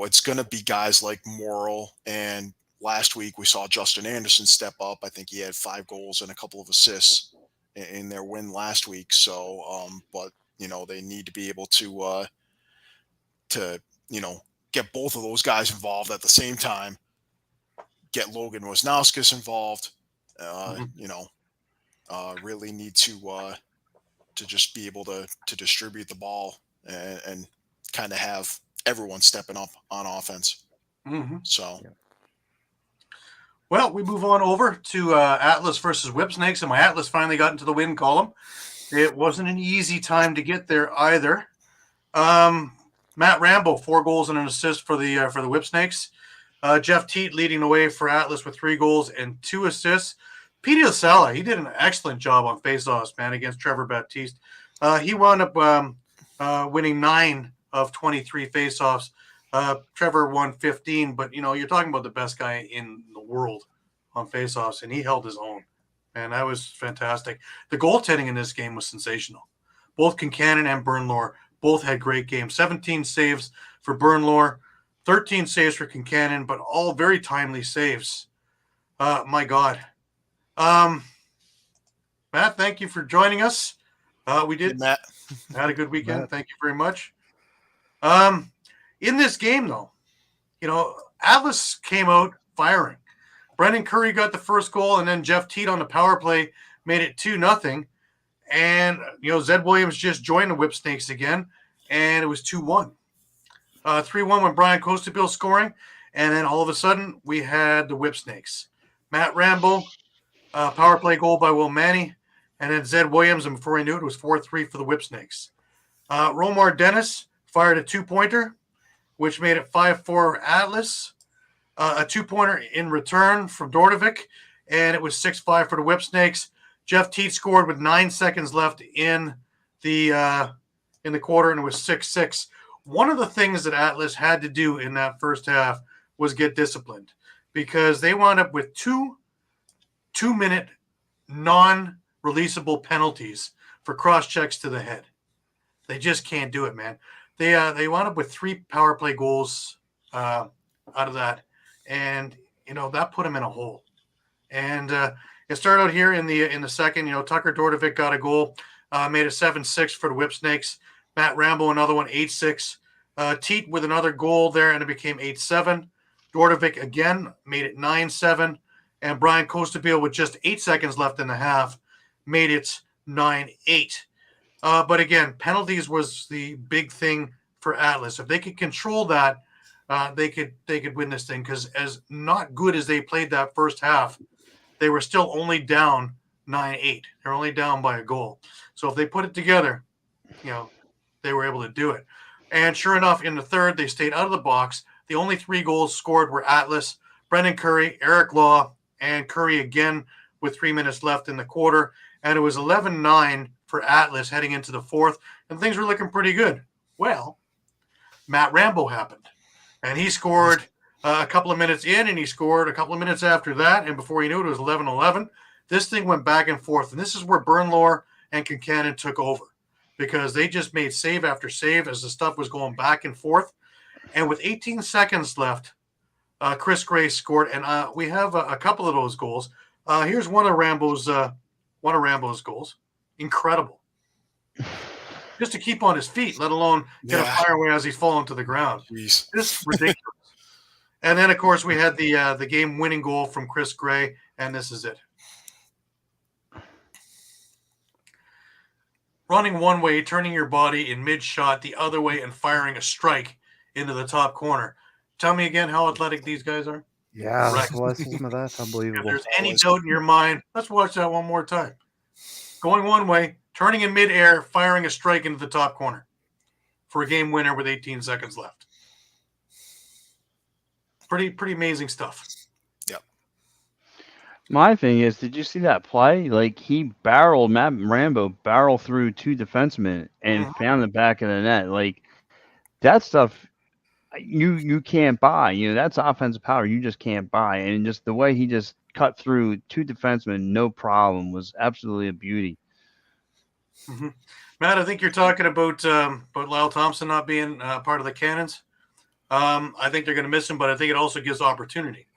It's going to be guys like Morrill, and last week we saw Justin Anderson step up. I think he had 5 goals and a couple of assists in their win last week. So, but they need to be able to get both of those guys involved at the same time. Get Logan Wisnauskas involved. Really need to just be able to distribute the ball and kind of have everyone stepping up on offense. So, well, we move on over to Atlas versus Whipsnakes, and my Atlas finally got into the win column. It wasn't an easy time to get there either. Matt Rambo, 4 goals and an assist for the Whipsnakes. Jeff Teat leading the way for Atlas with 3 goals and 2 assists. Petey Osala, he did an excellent job on faceoffs, man, against Trevor Baptiste. He wound up winning 9 of 23 faceoffs. Trevor won 15, but you're talking about the best guy in the world on faceoffs, and he held his own. And that was fantastic. The goaltending in this game was sensational. Both Kincannon and Bernlohr both had great games. 17 saves for Bernlohr, 13 saves for Kincannon, but all very timely saves. My God. Matt, thank you for joining us. We did. Matt. Had a good weekend. Thank you very much. In this game, though, Atlas came out firing. Brendan Curry got the first goal, and then Jeff Teat on the power play made it 2-0. And, Zed Williams just joined the Whipsnakes again, and it was 2-1. 3-1 when Brian Kostiuk scoring, and then all of a sudden we had the Whipsnakes. Matt Rambo, power play goal by Will Manny, and then Zed Williams, and before he knew it was 4-3 for the Whipsnakes. Romar Dennis fired a 2-pointer, which made it 5-4 Atlas. A 2-pointer in return from Dordovic, and it was 6-5 for the Whipsnakes. Jeff Teat scored with 9 seconds left in the quarter, and it was 6-6. One of the things that Atlas had to do in that first half was get disciplined, because they wound up with 2 2-minute non-releasable penalties for cross checks to the head. They just can't do it, man. They wound up with 3 power play goals out of that, and that put them in a hole. And it started out here in the second. Tucker Dordovic got a goal, made it 7-6 for the Whip Snakes. Matt Rambo another one, 8-6. Teat with another goal there, and it became 8-7. Dordovic again made it 9-7, and Brian Kostiuk with just 8 seconds left in the half made it 9-8. But again, penalties was the big thing for Atlas. If they could control that, they could win this thing, because as not good as they played that first half, they were still only down 9-8. They're only down by a goal. So if they put it together, they were able to do it. And sure enough, in the third, they stayed out of the box. The only 3 goals scored were Atlas, Brendan Curry, Eric Law, and Curry again with 3 minutes left in the quarter. And it was 11-9 for Atlas heading into the fourth, and things were looking pretty good. Well, Matt Rambo happened, and he scored a couple of minutes in, and he scored a couple of minutes after that, and before you knew it, it was 11-11. This thing went back and forth, and this is where Bernlohr and Kincannon took over, because they just made save after save as the stuff was going back and forth. And with 18 seconds left, Chris Gray scored, and we have a couple of those goals. Here's one of Rambo's goals. Incredible. Just to keep on his feet, let alone get a fire away as he's falling to the ground. Jeez. Just ridiculous. And then, of course, we had the game-winning goal from Chris Gray, and this is it. Running one way, turning your body in mid-shot the other way, and firing a strike into the top corner. Tell me again how athletic these guys are. Yeah, Right. athleticism of that's unbelievable. If there's any doubt in your mind, let's watch that one more time. Going one way, turning in midair, firing a strike into the top corner for a game winner with 18 seconds left. Pretty amazing stuff. Yep. My thing is, did you see that play? Like, Matt Rambo barreled through 2 defensemen and found the back of the net. Like, that stuff you can't buy. That's offensive power you just can't buy. And just the way he just cut through 2 defensemen, no problem, was absolutely a beauty. Mm-hmm. Matt, I think you're talking about Lyle Thompson not being part of the Cannons. I think they're going to miss him, but I think it also gives opportunity.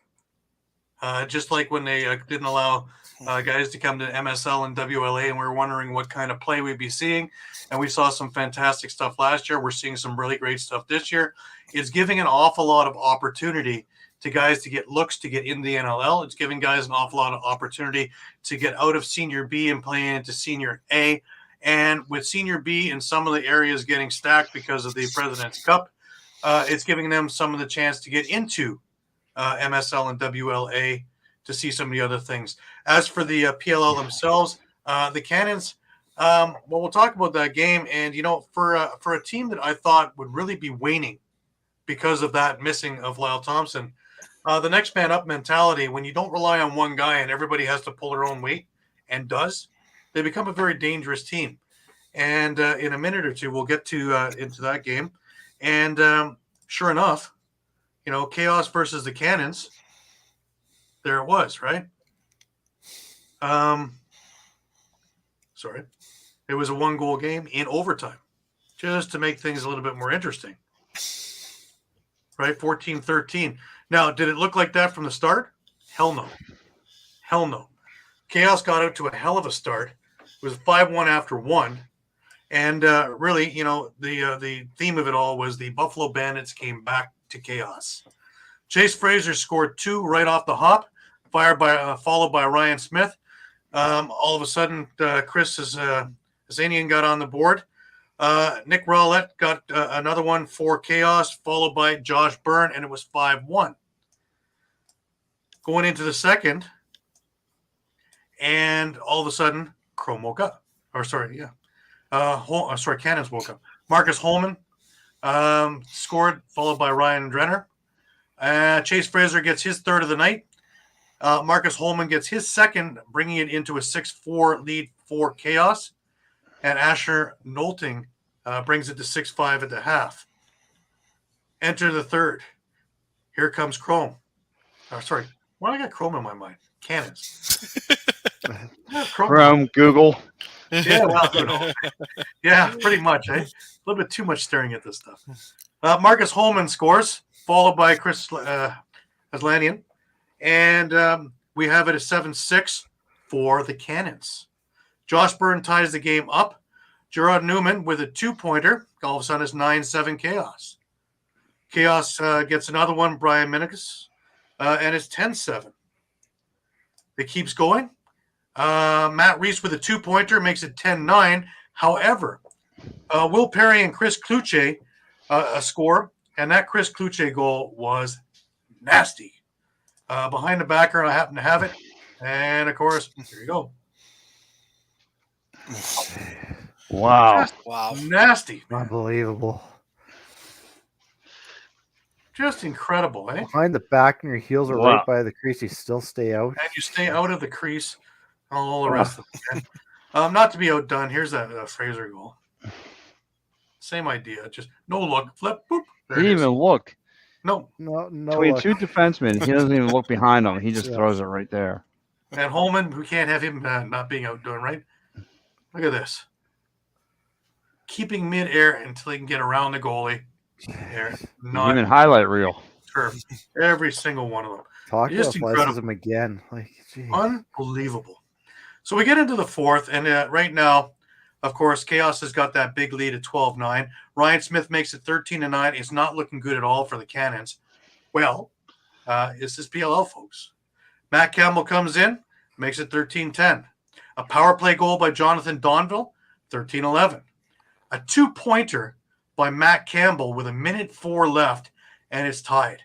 Just like when they didn't allow guys to come to MSL and WLA, and we were wondering what kind of play we'd be seeing. And we saw some fantastic stuff last year. We're seeing some really great stuff this year. It's giving an awful lot of opportunity to guys to get looks to get in the NLL. It's giving guys an awful lot of opportunity to get out of Senior B and play into Senior A. And with Senior B in some of the areas getting stacked because of the President's Cup, it's giving them some of the chance to get into MSL and WLA to see some of the other things. As for the PLL themselves, the Cannons, we'll talk about that game. And, for a team that I thought would really be waning because of that missing of Lyle Thompson, the next man up mentality, when you don't rely on one guy and everybody has to pull their own weight and does, they become a very dangerous team. And in a minute or two, we'll get to into that game. And sure enough, Chaos versus the Cannons, there it was, right? Sorry. It was a 1-goal game in overtime, just to make things a little bit more interesting. Right? 14-13. Now, did it look like that from the start? Hell no. Hell no. Chaos got out to a hell of a start. It was 5-1 after 1. And really, the theme of it all was the Buffalo Bandits came back to Chaos. Chase Fraser scored 2 right off the hop, followed by Ryan Smith. All of a sudden, Chris Zanian got on the board. Nick Rowlett got another one for Chaos, followed by Josh Byrne, and it was 5-1. Going into the second, and all of a sudden, Chrome woke up. Cannons woke up. Marcus Holman scored, followed by Ryan Drenner. Chase Fraser gets his third of the night. Marcus Holman gets his second, bringing it into a 6-4 lead for Chaos. And Asher Nolting brings it to 6-5 at the half. Enter the third. Here comes Chrome. Why do I got Chrome in my mind? Cannons. Yeah, Chrome. Chrome, Google. Yeah, well, yeah, pretty much. A little bit too much staring at this stuff. Marcus Holman scores, followed by Chris Aslanian. And we have it at 7-6 for the Cannons. Josh Byrne ties the game up. Gerard Newman with a 2-pointer. All of a sudden, it's 9-7 Chaos. Chaos gets another one, Brian Minikus, and it's 10-7. It keeps going. Matt Reese with a 2-pointer makes it 10-9. However, Will Perry and Chris Kluche a score, and that Chris Kluche goal was nasty. Behind the backer, I happen to have it. And, of course, here you go. Wow. Wow. Nasty. Unbelievable. Just incredible, eh? Behind the back and your heels are Wow. right by the crease. You still stay out. And you stay out of the crease. All the rest of it. Not to be outdone, here's a Fraser goal. Same idea. Just no look. Flip. Boop. He There it didn't is. even look. No Between look. two defensemen, he doesn't even look behind him. He just Yeah. throws it right there. And Holman, we can't have him not being outdone, right? Look at this. Keeping midair until he can get around the goalie. There. Not Even highlight reel. sure. Every single one of them. Talk about Just incredible. athleticism again. Like, geez. Unbelievable. So we get into the fourth, and right now, of course, Chaos has got that big lead at 12-9. Ryan Smith makes it 13-9. It's not looking good at all for the Cannons. Well, it's this PLL, folks. Matt Campbell comes in, makes it 13-10. A power play goal by Jonathan Donville, 13-11. A 2-pointer by Matt Campbell with 1:04 left, and it's tied.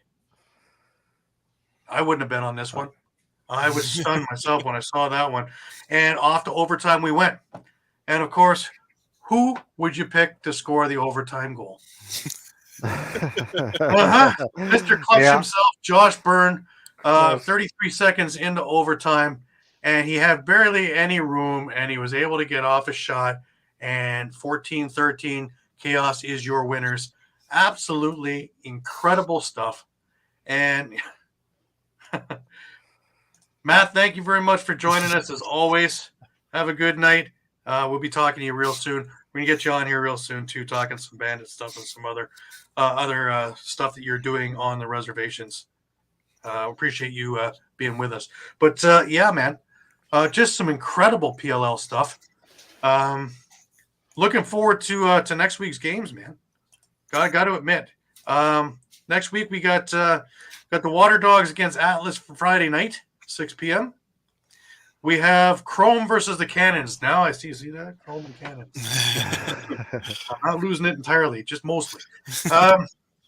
I wouldn't have bet on this one. I was stunned myself when I saw that one. And off to overtime we went. And, of course, who would you pick to score the overtime goal? Mr. Clutch himself, Josh Byrne, 33 seconds into overtime, and he had barely any room, and he was able to get off a shot, and 14-13, Chaos is your winners. Absolutely incredible stuff. And Matt, thank you very much for joining us as always. Have a good night. We'll be talking to you real soon. We're going to get you on here real soon, too, talking some Bandit stuff and some other stuff that you're doing on the reservations. Appreciate you being with us. But, yeah, man, just some incredible PLL stuff. Looking forward to next week's games, man. Got to admit. Next week we got the Water Dogs against Atlas for Friday night, 6 p.m. We have Chrome versus the Cannons. Now I see that? Chrome and Cannons. I'm not losing it entirely, just mostly.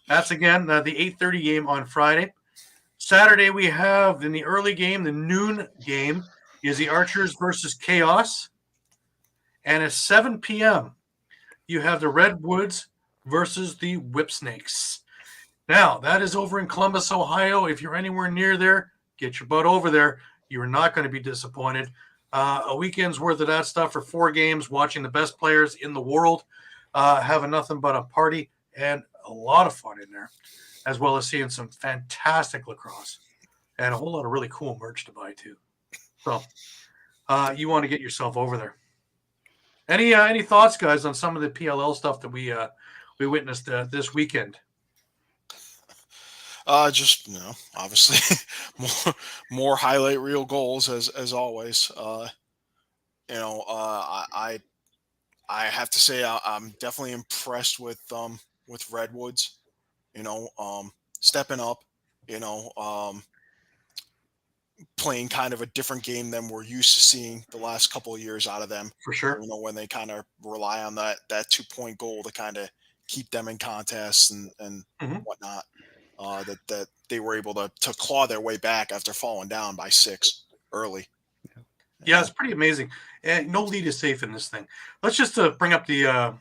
That's, again, the 8:30 game on Friday. Saturday we have, in the early game, the noon game, is the Archers versus Chaos. And at 7 p.m., you have the Redwoods versus the Whipsnakes. Now, that is over in Columbus, Ohio. If you're anywhere near there, get your butt over there. You're not going to be disappointed. A weekend's worth of that stuff for 4 games, watching the best players in the world, having nothing but a party and a lot of fun in there, as well as seeing some fantastic lacrosse and a whole lot of really cool merch to buy, too. So you want to get yourself over there. Any thoughts, guys, on some of the PLL stuff that we witnessed this weekend? Just, obviously more highlight reel goals as always. I have to say I'm definitely impressed with Redwoods, stepping up, playing kind of a different game than we're used to seeing the last couple of years out of them. For sure. When they kind of rely on that 2-point goal to kind of keep them in contests and whatnot. That they were able to claw their way back after falling down by 6 early. Yeah, it's pretty amazing. And no lead is safe in this thing. Let's just bring up the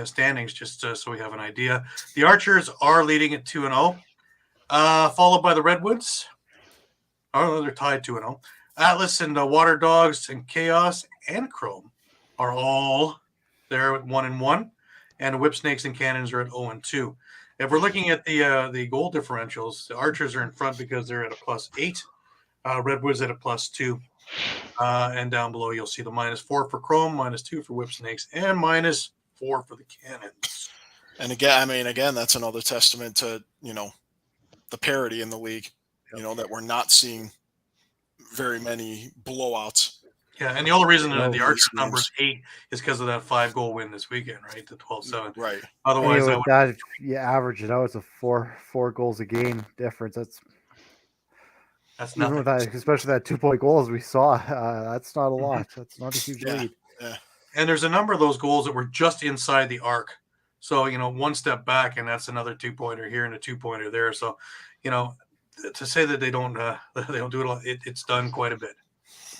standings just so we have an idea. The Archers are leading at 2-0, followed by the Redwoods. Oh, they're tied 2-0. Atlas and Water Dogs and Chaos and Chrome are all there at 1-1, and the Whipsnakes and Cannons are at 0-2. If we're looking at the goal differentials, the Archers are in front because they're at a +8. Redwoods at a +2. And down below, you'll see the -4 for Chrome, -2 for Whip Snakes, and -4 for the Cannons. And again, that's another testament to, the parity in the league, that we're not seeing very many blowouts. Yeah, and the only reason that the these Archer number games. is 8 is because of that 5-goal win this weekend, right? The 12-7. Right. Otherwise, Anyway, I would. that you average it out, it's a four goals a game difference. That's That's even nothing. with that, especially that 2-point goals we saw. That's not a lot. That's not a huge Yeah. lead. Yeah. And there's a number of those goals that were just inside the arc. So, one step back, and that's another 2-pointer here and a 2-pointer there. So, to say that they don't do it all, it's done quite a bit.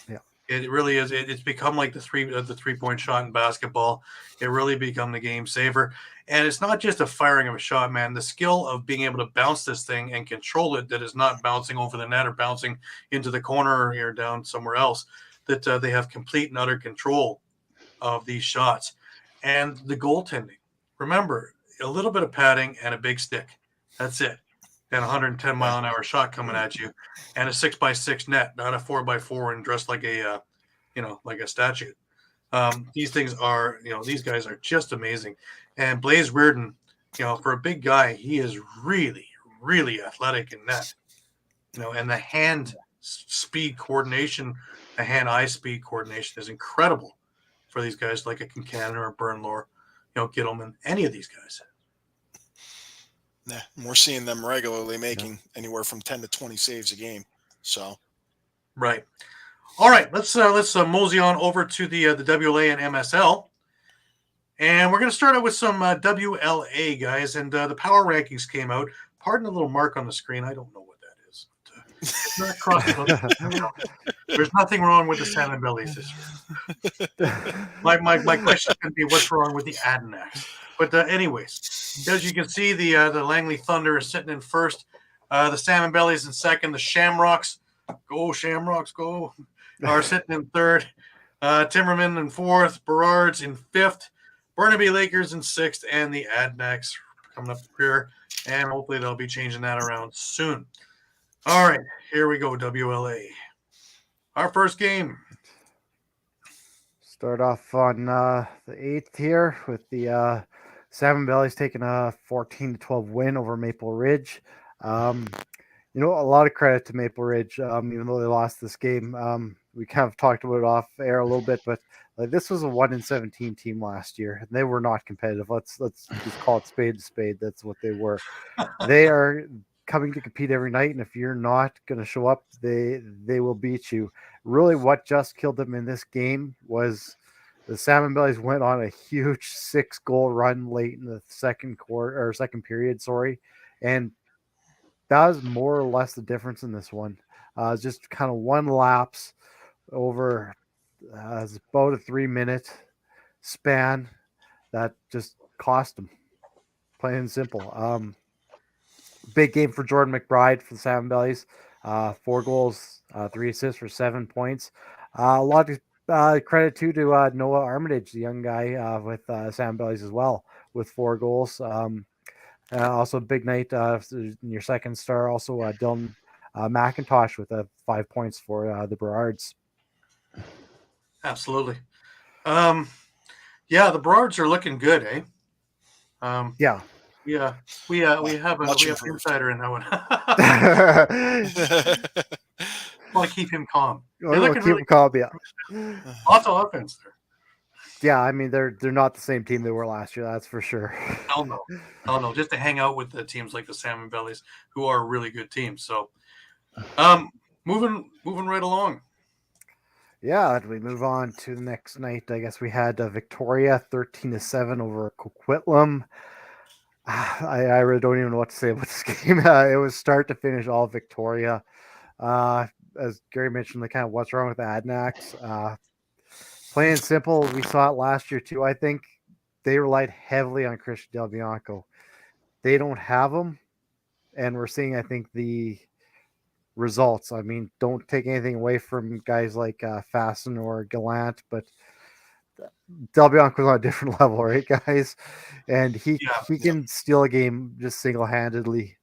Yeah. It really is. It's become like the 3-point shot in basketball. It really become the game saver. And it's not just a firing of a shot, man. The skill of being able to bounce this thing and control it, that is not bouncing over the net or bouncing into the corner or down somewhere else, that they have complete and utter control of these shots. And the goaltending. Remember, a little bit of padding and a big stick. That's it. And 110-mile-an-hour shot coming at you, and a 6x6 net, not a 4x4 and dressed like a, like a statue. These things are, these guys are just amazing. And Blaze Reardon, for a big guy, he is really, really athletic in net. And the hand speed coordination, the hand-eye speed coordination is incredible for these guys like a Kincannon or a Bernlohr, Gittleman, any of these guys. Yeah, we're seeing them regularly making anywhere from 10 to 20 saves a game. So, right. All right, let's mosey on over to the WLA and MSL, and we're going to start out with some WLA guys. And the power rankings came out. Pardon the little mark on the screen. I don't know what that is. But, it's not crossing. There's nothing wrong with the Salmon Bellies this year. My question could be, what's wrong with the Adanacs? But anyways, as you can see, the Langley Thunder is sitting in first. The Salmon Bellies in second. The Shamrocks, go Shamrocks, go, are sitting in third. Timmerman in fourth. Berards in fifth. Burnaby Lakers in sixth. And the Adanacs coming up here. And hopefully they'll be changing that around soon. All right, here we go, WLA. Our first game. Start off on the 8th here with the Salmon Bellies taking a 14-12 win over Maple Ridge. A lot of credit to Maple Ridge, even though they lost this game. We kind of talked about it off air a little bit, but this was a 1-17 team last year, and they were not competitive. Let's just call it spade to spade. That's what they were. They are coming to compete every night, and if you're not going to show up, they will beat you. Really, what just killed them in this game was the Salmon Bellies went on a huge 6-goal run late in the second period, and that was more or less the difference in this one. Just kind of one lapse over it's about a 3-minute span that just cost them, plain and simple. Big game for Jordan McBride for the Salmon Bellies. 4 goals, 3 assists for 7 points. A lot of credit to Noah Armitage, the young guy with Salmon Bellies as well, with 4 goals. Also, big night in your second star. Also, Dylan McIntosh with 5 points for the Berards. Absolutely. The Berards are looking good, eh? Yeah. Yeah, we have an insider in that one. Want to keep him calm. They're looking really calm, yeah. Lots of offense there. Yeah, I mean they're not the same team they were last year. That's for sure. Hell no. Just to hang out with the teams like the Salmon Bellies, who are really good teams. So, moving right along. Yeah, we move on to the next night. I guess we had Victoria 13-7 over Coquitlam. I really don't even know what to say about this game. It was start to finish all Victoria. As Gary mentioned, the kind of what's wrong with the Adanacs. Plain and simple, we saw it last year too. I think they relied heavily on Christian Del Bianco. They don't have him, and we're seeing, I think, the results. I mean, don't take anything away from guys like Fasten or Gallant, but Del Bianco's on a different level, right, guys? And he can steal a game just single-handedly.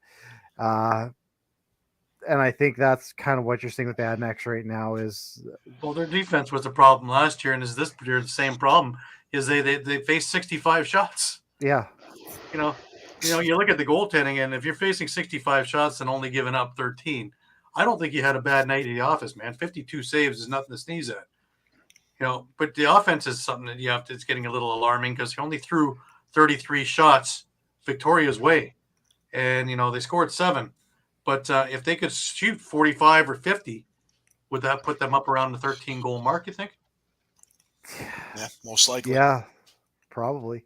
and I think that's kind of what you're seeing with the Adnex right now is Well, their defense was the problem last year, and is this year the same problem? Is they faced 65 shots. yeah. You know, you look at the goaltending, and if you're facing 65 shots and only giving up 13, I don't think you had a bad night in the office, man. 52 saves is nothing to sneeze at. But the offense is something that it's getting a little alarming because he only threw 33 shots Victoria's way, and they scored 7. But if they could shoot 45 or 50, would that put them up around the 13 goal mark, you think? Yeah, most likely. Yeah, probably.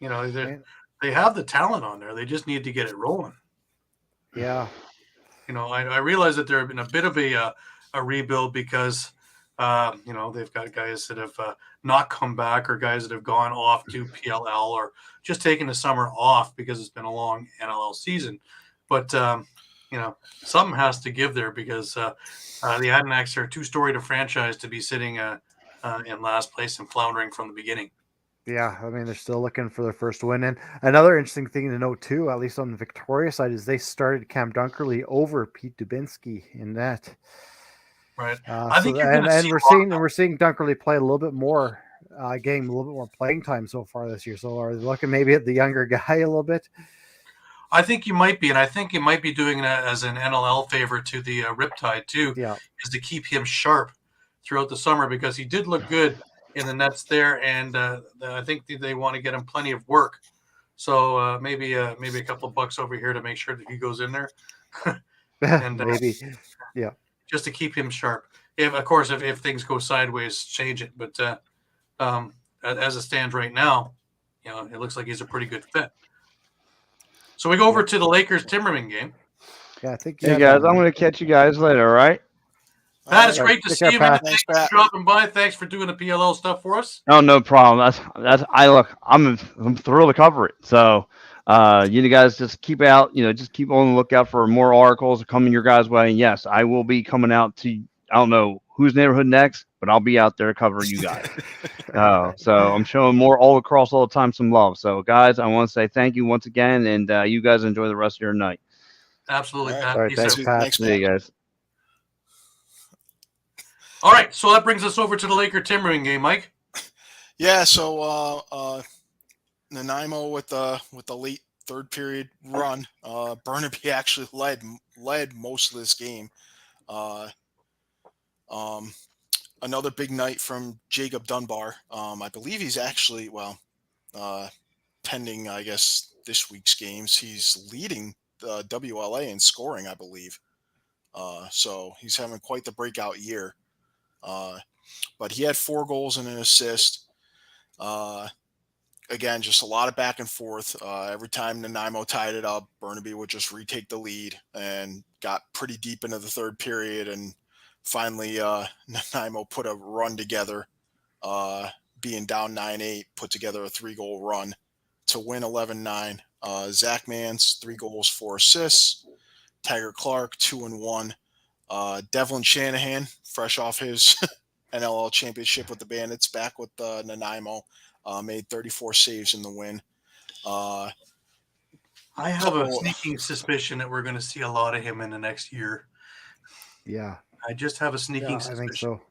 They have the talent on there. They just need to get it rolling. Yeah. I realize that there have been a bit of a rebuild because, they've got guys that have not come back or guys that have gone off to PLL or just taken the summer off because it's been a long NLL season. But, something has to give there because the Adanacs are too storied a franchise to be sitting in last place and floundering from the beginning. Yeah, I mean, they're still looking for their first win. And another interesting thing to note, too, at least on the Victoria side, is they started Cam Dunkerley over Pete Dubinsky in net. Right. I think we're seeing Dunkerley play a little bit more, getting a little bit more playing time so far this year. So are they looking maybe at the younger guy a little bit? I think you might be, and I think you might be doing that as an NLL favor to the Riptide, too, is to keep him sharp throughout the summer because he did look good in the nets there, and I think they want to get him plenty of work. So maybe a couple of bucks over here to make sure that he goes in there. And maybe, just to keep him sharp. If things go sideways, change it. But as it stands right now, it looks like he's a pretty good fit. So we go over to the Lakers Timberman game. Yeah, I think. Hey guys, I'm going to catch you guys later. All right. Pat, it's great to see you, man. Thanks, Thanks for dropping by. Thanks for doing the PLL stuff for us. Oh, no problem. I'm thrilled to cover it. So, you guys just keep out. Just keep on the lookout for more articles coming your guys' way. And yes, I will be coming out to. I don't know whose neighborhood next, but I'll be out there covering you guys. So I'm showing more all across all the time some love. So, guys, I want to say thank you once again, and you guys enjoy the rest of your night. Absolutely, Pat. All right, thanks, Pat. Thanks, See you guys. All right, so that brings us over to the Laker Timberman game, Mike. Yeah, so Nanaimo with the late third period run. Burnaby actually led most of this game. Another big night from Jacob Dunbar. I believe he's actually pending, I guess, this week's games. He's leading the WLA in scoring, I believe. So he's having quite the breakout year. But he had 4 goals and an assist. Again, just a lot of back and forth. Every time Nanaimo tied it up, Burnaby would just retake the lead and got pretty deep into the third period. And finally, Nanaimo put a run together, being down 9-8, put together a 3-goal run to win 11-9. Zach Mans, 3 goals, 4 assists. Tiger Clark, 2-1. Devlin Shanahan, fresh off his NLL championship with the Bandits, back with Nanaimo, made 34 saves in the win. I have a sneaking suspicion that we're going to see a lot of him in the next year. Yeah. I just have a sneaking suspicion. I think so.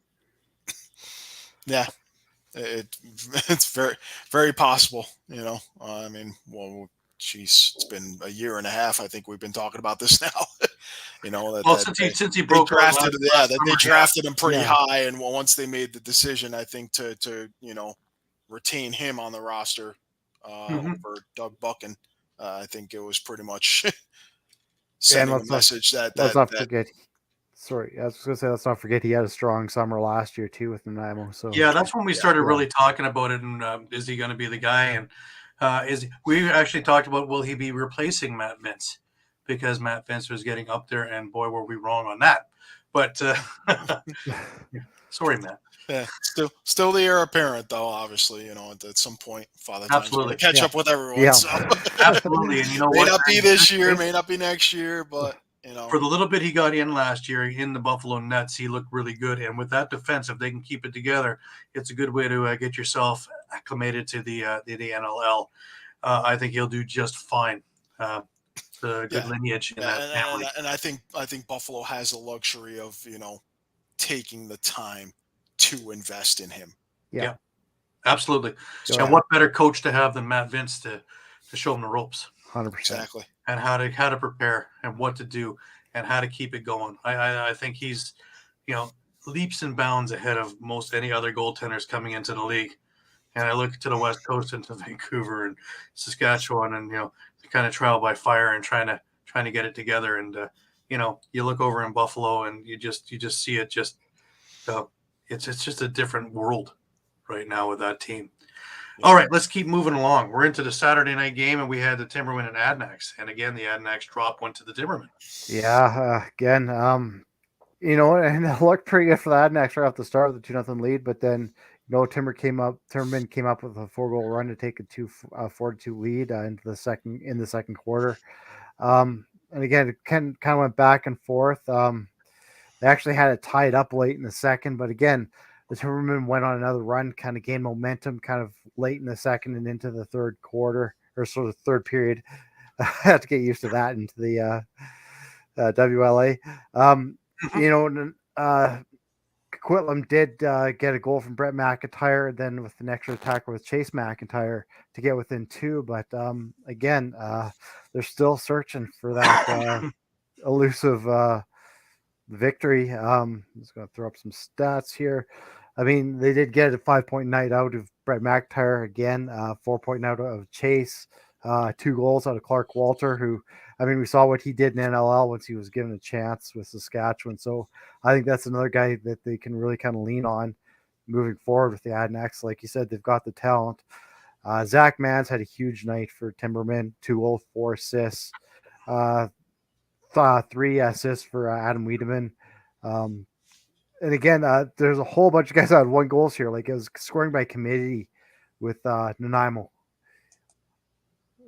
Yeah. It's very, very possible, I mean, it's been a year and a half. I think we've been talking about this now. Since he broke drafted, they drafted him pretty high, and once they made the decision, I think to retain him on the roster over Doug Buchan, I think it was pretty much sending a message that. Let's not forget. Sorry, I was going to say, let's not forget he had a strong summer last year too with Nanaimo. So yeah, that's when we started really talking about it. And is he going to be the guy? And we actually talked about, will he be replacing Matt Vince? Because Matt Vince was getting up there, and boy, were we wrong on that. But sorry, Matt. Yeah, still the heir apparent, though. Obviously, at some point, Father Time's going to catch up with everyone. Yeah. So. Absolutely, and may not be this year, may not be next year, but for the little bit he got in last year in the Buffalo Nets, he looked really good. And with that defense, if they can keep it together, it's a good way to get yourself acclimated to the NLL. I think he'll do just fine. good Yeah. lineage in Yeah, that family. and I think Buffalo has the luxury of taking the time to invest in him. Yeah. Absolutely. Oh, And yeah. what better coach to have than Matt Vince to show him the ropes 100%. Exactly. and how to prepare and what to do and how to keep it going. I think he's, leaps and bounds ahead of most any other goaltenders coming into the league. And I look to the West Coast into Vancouver and Saskatchewan, and kind of trial by fire and trying to get it together. And you look over in Buffalo and you just see it. Just it's just a different world right now with that team. Yeah. All right, let's keep moving along. We're into the Saturday night game, and we had the Timbermen and Adanacs. And again, the Adanacs drop went to the Timbermen. Yeah. Again, and it looked pretty good for the Adanacs right off the start with the 2-0 lead, but then Timbermen came up with a 4-goal run to take a 4-2 lead in the second quarter. And again, it kind of went back and forth. They actually had it tied up late in the second, but again, the Timbermen went on another run, kind of gained momentum kind of late in the second and into the third quarter, or sort of third period. I had to get used to that into the WLA. Coquitlam did get a goal from Brett McIntyre, then with an extra attacker with Chase McIntyre to get within 2. But again, they're still searching for that elusive victory. I'm just going to throw up some stats here. I mean, they did get a 5-point night out of Brett McIntyre again, 4-point night out of Chase, 2 goals out of Clark Walter, who, I mean, we saw what he did in NLL once he was given a chance with Saskatchewan. So I think that's another guy that they can really kind of lean on moving forward with the Adanacs. Like you said, they've got the talent. Zach Mans had a huge night for Timbermen, 2 goals, 4 assists, 3 assists for Adam Wiedemann. And again, there's a whole bunch of guys that had 1 goals here. Like it was scoring by committee with Nanaimo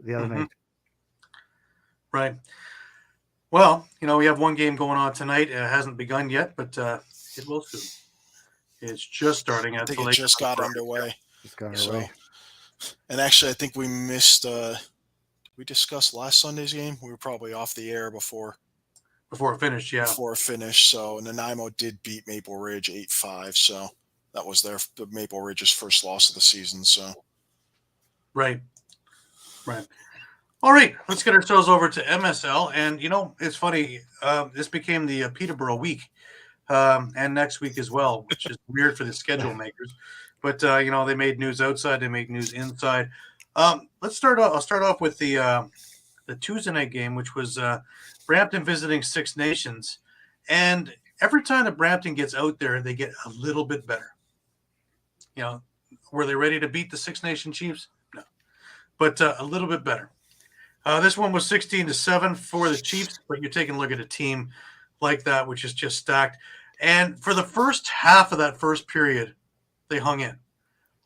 the other night. Right. Well, we have one game going on tonight. It hasn't begun yet, but it will soon. It's just starting. I think it just got underway. And actually, I think we missed. We discussed last Sunday's game. We were probably off the air before it finished. Yeah, before it finished. So Nanaimo did beat Maple Ridge 8-5. So that was the Maple Ridge's first loss of the season. So right. All right, let's get ourselves over to MSL. And, it's funny. This became the Peterborough week and next week as well, which is weird for the schedule makers. But, they made news outside. They made news inside. Let's start off. I'll start off with the Tuesday night game, which was Brampton visiting Six Nations. And every time that Brampton gets out there, they get a little bit better. Were they ready to beat the Six Nation Chiefs? No. But a little bit better. This one was 16-7 for the Chiefs, but you're taking a look at a team like that, which is just stacked. And for the first half of that first period, they hung in.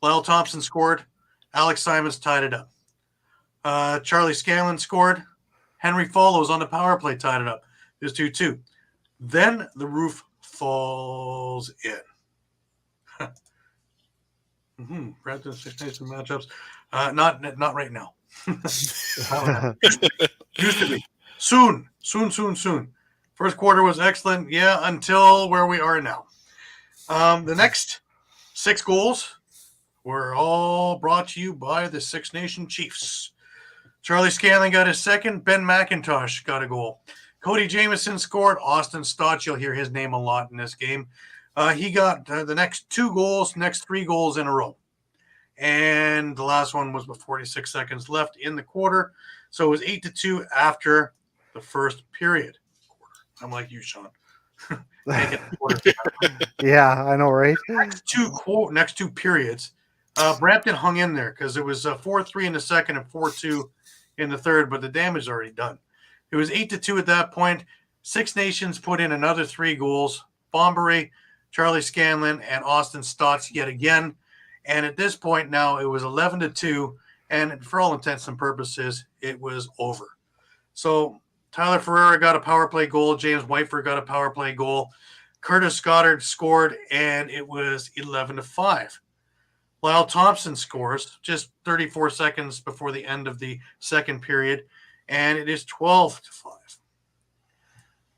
Lyle Thompson scored. Alex Simons tied it up. Charlie Scanlon scored. Henry Follows on the power play tied it up. It was 2-2. Then the roof falls in. Brampton Six Nations matchups. Not right now. Used to be. Soon. First quarter was excellent. Yeah, until where we are now. The next 6 goals were all brought to you by the Six Nation Chiefs. Charlie Scanlon got his second. Ben McIntosh got a goal. Cody Jamieson scored. Austin Stott, you'll hear his name a lot in this game. He got the next 2 goals, next 3 goals in a row. And the last one was with 46 seconds left in the quarter. So it was 8-2 after the first period. I'm like you, Shawn. Yeah, I know, right? Next two periods. Brampton hung in there because it was 4-3 in the second and 4-2 in the third, but the damage is already done. It was 8-2 at that point. Six Nations put in another 3 goals. Bombery, Charlie Scanlon, and Austin Stotts yet again. And at this point now, it was 11-2, and for all intents and purposes, it was over. So Tyler Ferreira got a power play goal. James Whiteford got a power play goal. Curtis Goddard scored, and it was 11-5. Lyle Thompson scores just 34 seconds before the end of the second period, and it is 12-5.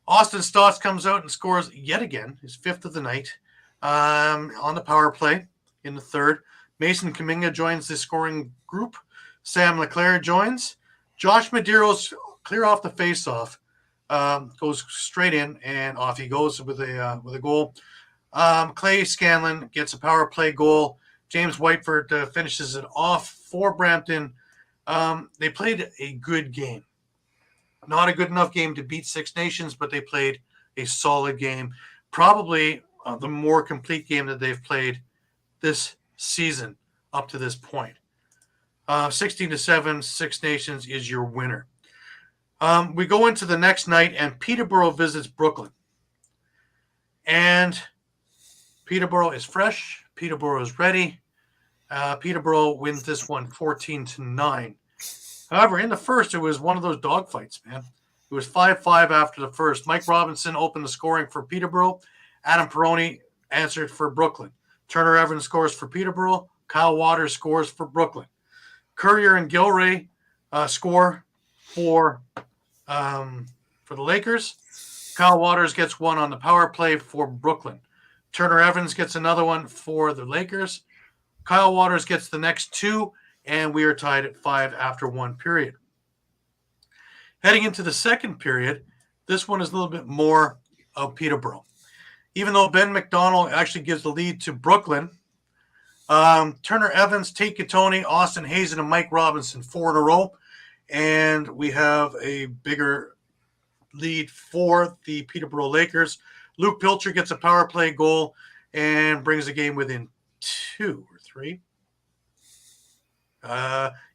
Austin Stotts comes out and scores yet again, his 5th of the night, on the power play in the 3rd. Mason Kaminga joins the scoring group. Sam Leclerc joins. Josh Medeiros clear off the face-off, goes straight in, and off he goes with a goal. Clay Scanlon gets a power play goal. James Whiteford finishes it off for Brampton. They played a good game. Not a good enough game to beat Six Nations, but they played a solid game. Probably the more complete game that they've played this season up to this point. 16-7, Six Nations is your winner. We go into the next night, and Peterborough visits Brooklyn. And Peterborough is fresh. Peterborough is ready. Peterborough wins this one 14-9. However, in the first, it was one of those dogfights, man. It was 5-5 after the first. Mike Robinson opened the scoring for Peterborough. Adam Peroni answered for Brooklyn. Turner Evans scores for Peterborough. Kyle Waters scores for Brooklyn. Courier and Gilray score for the Lakers. Kyle Waters gets one on the power play for Brooklyn. Turner Evans gets another one for the Lakers. Kyle Waters gets the next 2, and we are tied at 5 after 1 period. Heading into the second period, this one is a little bit more of Peterborough. Even though Ben McDonald actually gives the lead to Brooklyn, Turner Evans, Tate Katoni, Austin Hazen, and Mike Robinson 4 in a row. And we have a bigger lead for the Peterborough Lakers. Luke Pilcher gets a power play goal and brings the game within 2 or 3.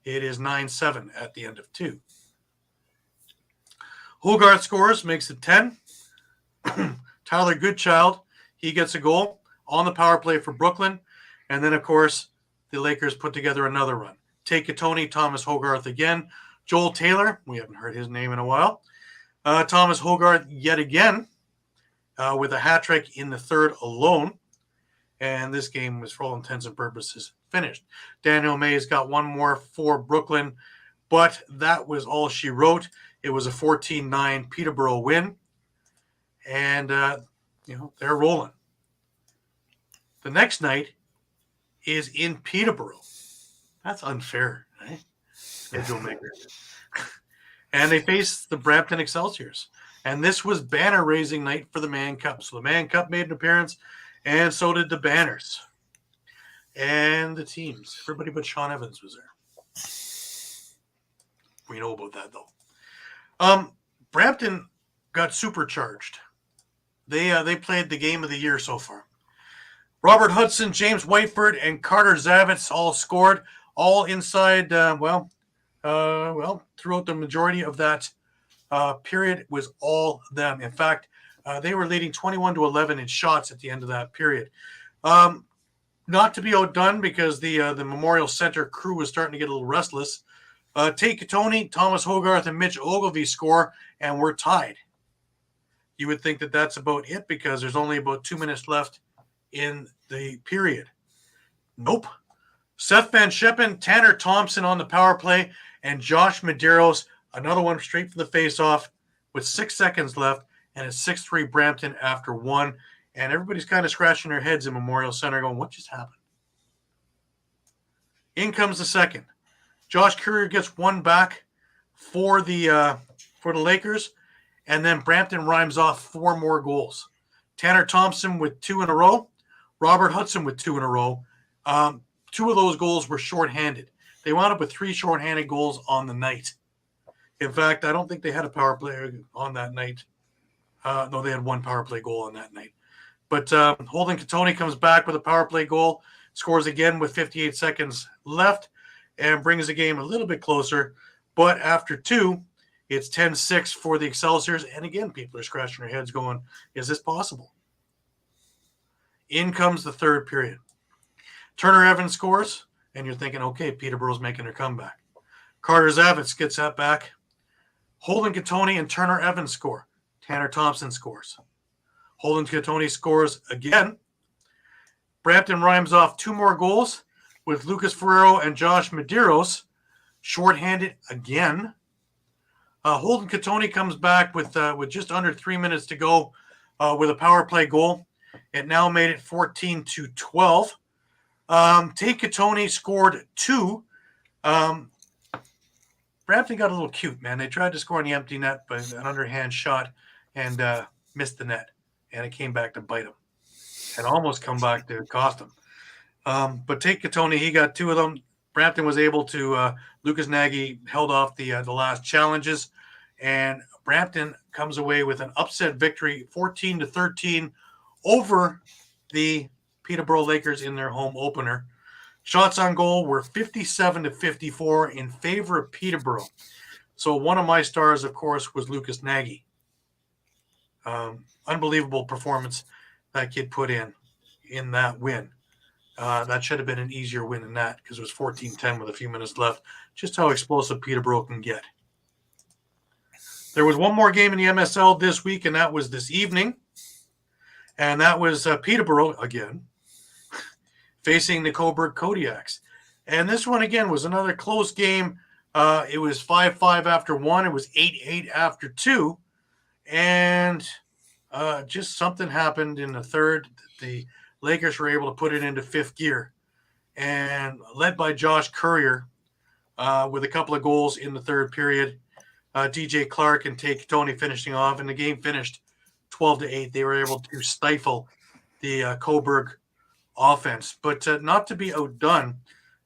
It is 9-7 at the end of 2. Hogarth scores, makes it 10. Tyler Goodchild, he gets a goal on the power play for Brooklyn. And then, of course, the Lakers put together another run. Tate Katoni, Thomas Hogarth again. Joel Taylor, we haven't heard his name in a while. Thomas Hogarth yet again with a hat trick in the 3rd alone. And this game was, for all intents and purposes, finished. Daniel Mays got one more for Brooklyn, but that was all she wrote. It was a 14-9 Peterborough win, and they're rolling. The next night is in Peterborough. That's unfair, right? Schedule maker. And they face the Brampton Excelsiors. And this was banner-raising night for the Mann Cup. So the Mann Cup made an appearance, and so did the banners. And the teams. Everybody but Shawn Evans was there. We know about that, though. Brampton got supercharged. They played the game of the year so far. Robert Hudson, James Whiteford, and Carter Zavitz all scored, all inside, throughout the majority of that period was all them. In fact, they were leading 21-11 in shots at the end of that period. Not to be outdone because the Memorial Center crew was starting to get a little restless. Tate Katoni, Thomas Hogarth, and Mitch Ogilvie score, and we're tied. You would think that that's about it because there's only about 2 minutes left in the period. Nope. Seth Van Scheppen, Tanner Thompson on the power play, and Josh Medeiros, another one straight from the face-off with 6 seconds left, and it's 6-3 Brampton after 1. And everybody's kind of scratching their heads in Memorial Center going, what just happened? In comes the second. Josh Courier gets one back for the Lakers, and then Brampton rhymes off 4 more goals. Tanner Thompson with 2 in a row. Robert Hudson with 2 in a row. 2 of those goals were shorthanded. They wound up with 3 shorthanded goals on the night. In fact, I don't think they had a power play on that night. No, they had 1 power play goal on that night. But Holden Katoni comes back with a power play goal, scores again with 58 seconds left, and brings the game a little bit closer. But after 2, it's 10-6 for the Excelsiors. And again, people are scratching their heads going, is this possible? In comes the third period. Turner Evans scores, and you're thinking, okay, Peterborough's making their comeback. Carter Zavitz gets that back. Holden Katoni and Turner Evans score. Tanner Thompson scores. Holden Katoni scores again. Brampton rhymes off 2 more goals with Lucas Ferrero and Josh Medeiros shorthanded again. Holden Katoni comes back with just under 3 minutes to go with a power play goal. It now made it 14-12. Tate Katoni scored 2. Brampton got a little cute, man. They tried to score on the empty net, but an underhand shot and missed the net, and it came back to bite them. It almost come back to cost them. But Tate Katoni, he got 2 of them. Brampton was able to. Lucas Nagy held off the last challenges, and Brampton comes away with an upset victory, 14-13, over the Peterborough Lakers in their home opener. Shots on goal were 57-54 in favor of Peterborough. So one of my stars, of course, was Lucas Nagy. Unbelievable performance that kid put in that win. That should have been an easier win than that because it was 14-10 with a few minutes left. Just how explosive Peterborough can get. There was one more game in the MSL this week, and that was this evening. And that was Peterborough again facing the Coburg Kodiaks. And this one, again, was another close game. It was 5-5 after 1. It was 8-8 after 2. And just something happened in the third. The Lakers were able to put it into fifth gear. And led by Josh Courier with a couple of goals in the third period. DJ Clark and Tate Katoni finishing off. And the game finished 12-8. They were able to stifle the Coburg offense, but not to be outdone.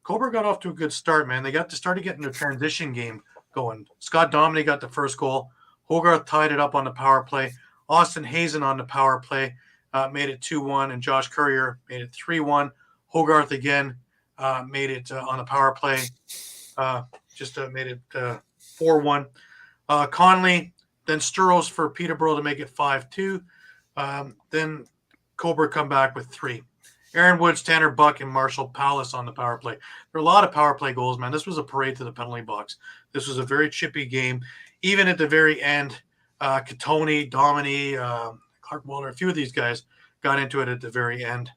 Coburg got off to a good start, man. They started getting their transition game going. Scott Dominy got the first goal. Hogarth tied it up on the power play. Austin Hazen on the power play made it 2-1, and Josh Courier made it 3-1. Hogarth again made it on the power play. Made it 4-1. Conley, then Sturos for Peterborough to make it 5-2. Then Coburg come back with 3. Aaron Woods, Tanner Buck, and Marshall Palace on the power play. There are a lot of power play goals, man. This was a parade to the penalty box. This was a very chippy game. Even at the very end, Katoni, Dominy, Clark Walter, a few of these guys got into it at the very end.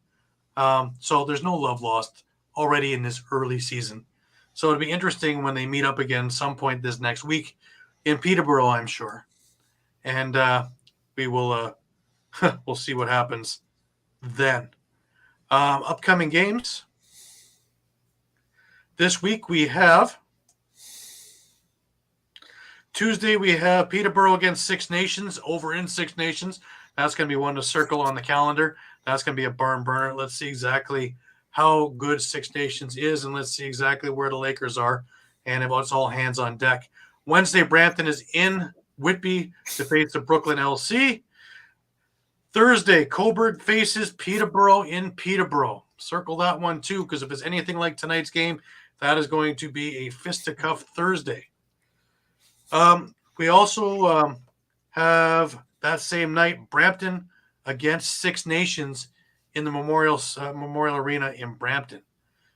So there's no love lost already in this early season. So it'll be interesting when they meet up again some point this next week in Peterborough, I'm sure. And we will we'll see what happens then. Upcoming games. This week we have Tuesday, we have Peterborough against Six Nations over in Six Nations. That's going to be one to circle on the calendar. That's going to be a barn burner. Let's see exactly how good Six Nations is, and let's see exactly where the Lakers are, and it's all hands on deck. Wednesday, Brampton is in Whitby to face the Brooklyn LC. Thursday, Coburg faces Peterborough in Peterborough. Circle that one too, because if it's anything like tonight's game, that is going to be a fisticuff Thursday. We also have that same night Brampton against Six Nations in the Memorial Arena in Brampton.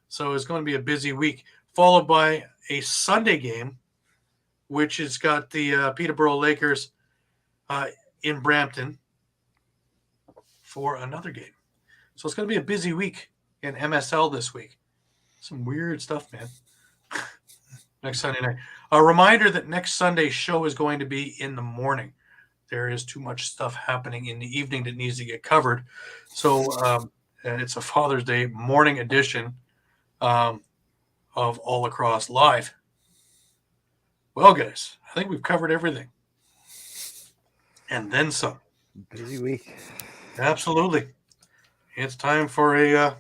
So it's going to be a busy week, followed by a Sunday game, which has got the Peterborough Lakers in Brampton for another game. So it's going to be a busy week in MSL this week. Some weird stuff, man. Next Sunday night. A reminder that next Sunday's show is going to be in the morning. There is too much stuff happening in the evening that needs to get covered. So and it's a Father's Day morning edition of All Lacrosse Live. Well, guys, I think we've covered everything. And then some. Busy week. Absolutely. It's time for a out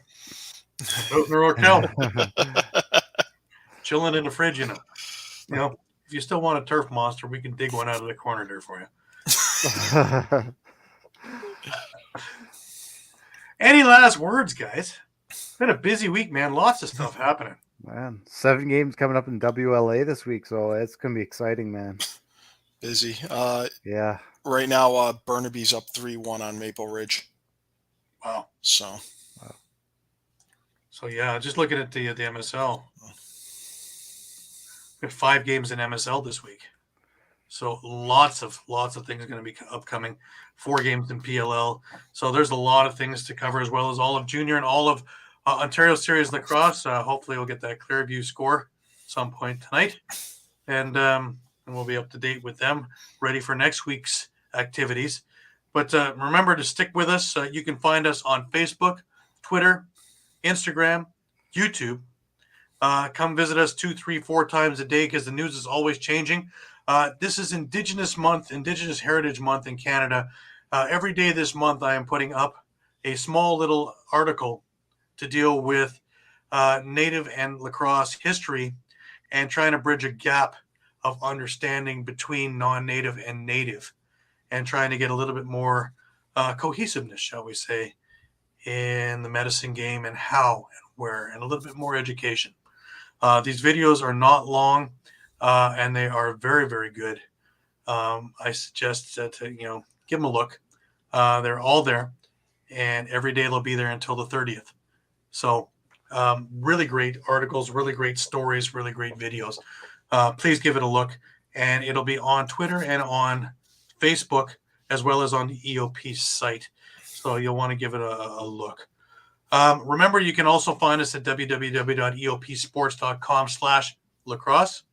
in the hotel. Chilling in the fridge, you know. If you still want a turf monster, we can dig one out of the corner there for you. Any last words, guys? It's been a busy week, man. Lots of stuff happening. Man, 7 games coming up in WLA this week, so it's going to be exciting, man. Busy. Yeah. Right now, Burnaby's up 3-1 on Maple Ridge. Wow. So yeah, just looking at the MSL. We have 5 games in MSL this week. So lots of things are going to be upcoming. 4 games in PLL. So there's a lot of things to cover, as well as all of junior and all of Ontario Series Lacrosse. Hopefully we'll get that Clearview score some point tonight. And and we'll be up to date with them, ready for next week's activities. But remember to stick with us. You can find us on Facebook, Twitter, Instagram, YouTube. Come visit us 2, 3, 4 times a day because the news is always changing. This is Indigenous Month, Indigenous Heritage Month in Canada. Every day this month, I am putting up a small little article to deal with Native and Lacrosse history and trying to bridge a gap of understanding between non-Native and Native and trying to get a little bit more cohesiveness, shall we say, in the medicine game and how and where, and a little bit more education. These videos are not long, and they are very, very good. I suggest that give them a look. They're all there, and every day they'll be there until the 30th. So really great articles, really great stories, really great videos. Please give it a look, and it'll be on Twitter and on Facebook as well as on the EOP site. So you'll want to give it a look. Remember, you can also find us at www.eopsports.com/lacrosse.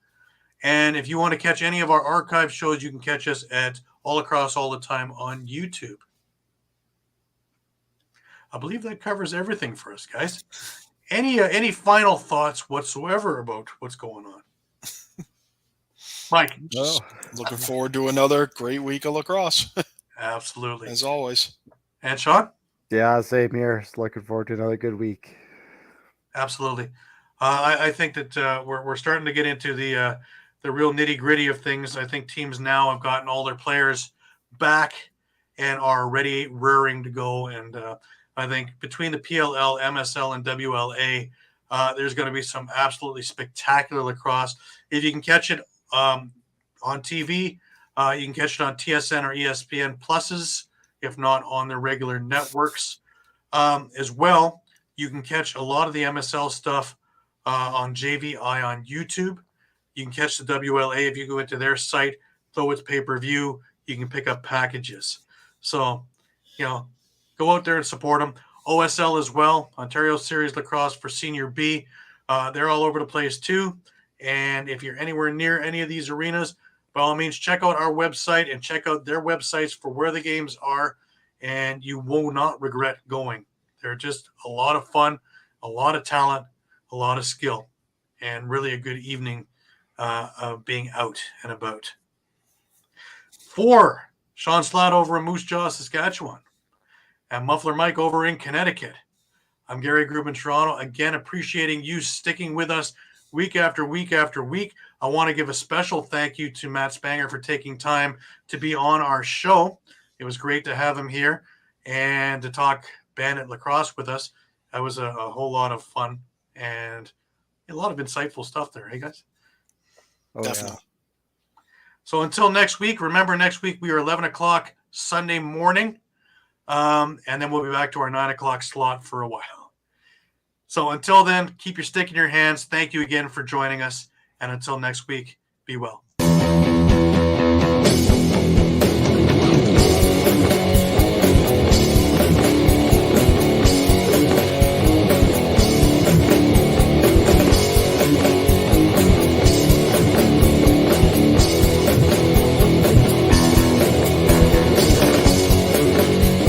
And if you want to catch any of our archive shows, you can catch us at All Across All the Time on YouTube. I believe that covers everything for us, guys. Any final thoughts whatsoever about what's going on? Mike? Just looking forward to another great week of lacrosse. Absolutely. As always. And Shawn? Yeah, same here. Just looking forward to another good week. Absolutely. I think that we're starting to get into the real nitty-gritty of things. I think teams now have gotten all their players back and are ready, raring to go. And I think between the PLL, MSL, and WLA, there's going to be some absolutely spectacular lacrosse. If you can catch it on TV, you can catch it on TSN or ESPN Pluses, if not on their regular networks. As well, you can catch a lot of the MSL stuff on JVI on YouTube. You can catch the WLA if you go into their site, though it's pay-per-view, you can pick up packages. So, go out there and support them. OSL as well, Ontario Series Lacrosse for Senior B. They're all over the place too. And if you're anywhere near any of these arenas, by all means, check out our website and check out their websites for where the games are, and you will not regret going. They're just a lot of fun, a lot of talent, a lot of skill, and really a good evening of being out and about. For Shawn Slaght over in Moose Jaw, Saskatchewan, and Muffler Mike over in Connecticut, I'm Gary Groob in Toronto. Again, appreciating you sticking with us week after week after week. I want to give a special thank you to Matt Spanger for taking time to be on our show. It was great to have him here and to talk Bandit lacrosse with us. That was a whole lot of fun and a lot of insightful stuff there. Hey, guys? Oh, Definitely. yeah. So until next week, remember next week we are 11 o'clock Sunday morning, and then we'll be back to our 9 o'clock slot for a while. So until then, keep your stick in your hands. Thank you again for joining us. And until next week, be well.